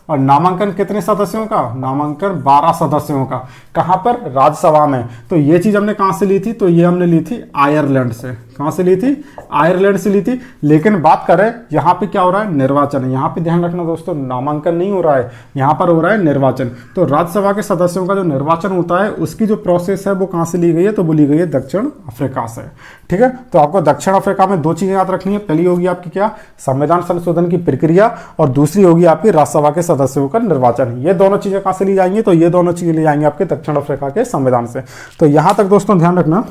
और नामांकन कितने सदस्यों का, नामांकन 12 सदस्यों का, कहां पर, राज्यसभा में। तो ये चीज हमने कहां से ली थी, तो ये हमने ली थी आयरलैंड से, कहां से ली थी, आयरलैंड से ली थी। लेकिन बात करें यहां पे क्या हो रहा है, निर्वाचन। यहां पे ध्यान रखना दोस्तों, नामांकन नहीं हो रहा है, यहां पर हो रहा है निर्वाचन। तो राज्यसभा के सदस्यों का जो निर्वाचन होता है उसकी जो प्रोसेस है वो कहां से ली गई है, तो वो ली गई है दक्षिण अफ्रीका से। ठीक है, तो आपको दक्षिण अफ्रीका में दो चीजें याद रखनी है, पहली होगी आपकी क्या, संविधान संशोधन की प्रक्रिया, और दूसरी होगी आपकी राज्यसभा के सदस्यों का निर्वाचन। ये दोनों चीजें कहां से ली जाएंगी, तो ये दोनों चीजें ली जाएंगी आपके दक्षिण अफ्रीका के संविधान से। तो यहां तक दोस्तों ध्यान रखना,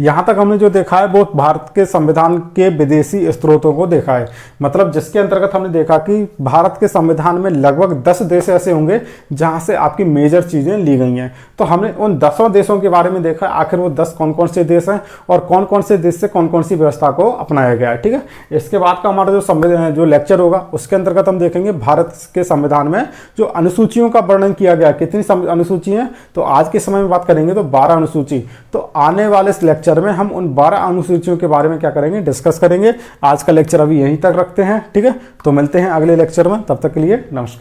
यहां तक हमने जो देखा है वो भारत के संविधान के विदेशी स्रोतों को देखा है। मतलब जिसके अंतर्गत हमने देखा कि भारत के संविधान में लगभग 10 देश ऐसे होंगे जहां से आपकी मेजर चीजें ली गई हैं। तो हमने उन 10 देशों के बारे में देखा आखिर वो 10 कौन कौन से देश हैं और कौन कौन से देश से कौन कौन सी व्यवस्था को अपनाया गया है। ठीक है, इसके बाद का हमारा जो संविधान जो लेक्चर होगा उसके अंतर्गत हम देखेंगे भारत के संविधान में जो अनुसूचियों का वर्णन किया गया, कितनी अनुसूची है, तो आज के समय में बात करेंगे तो 12 अनुसूची। तो आने वाले लेक्चर में हम उन 12 अनुसूचियों के बारे में क्या करेंगे, डिस्कस करेंगे। आज का लेक्चर अभी यहीं तक रखते हैं। ठीक है, तो मिलते हैं अगले लेक्चर में, तब तक के लिए नमस्कार।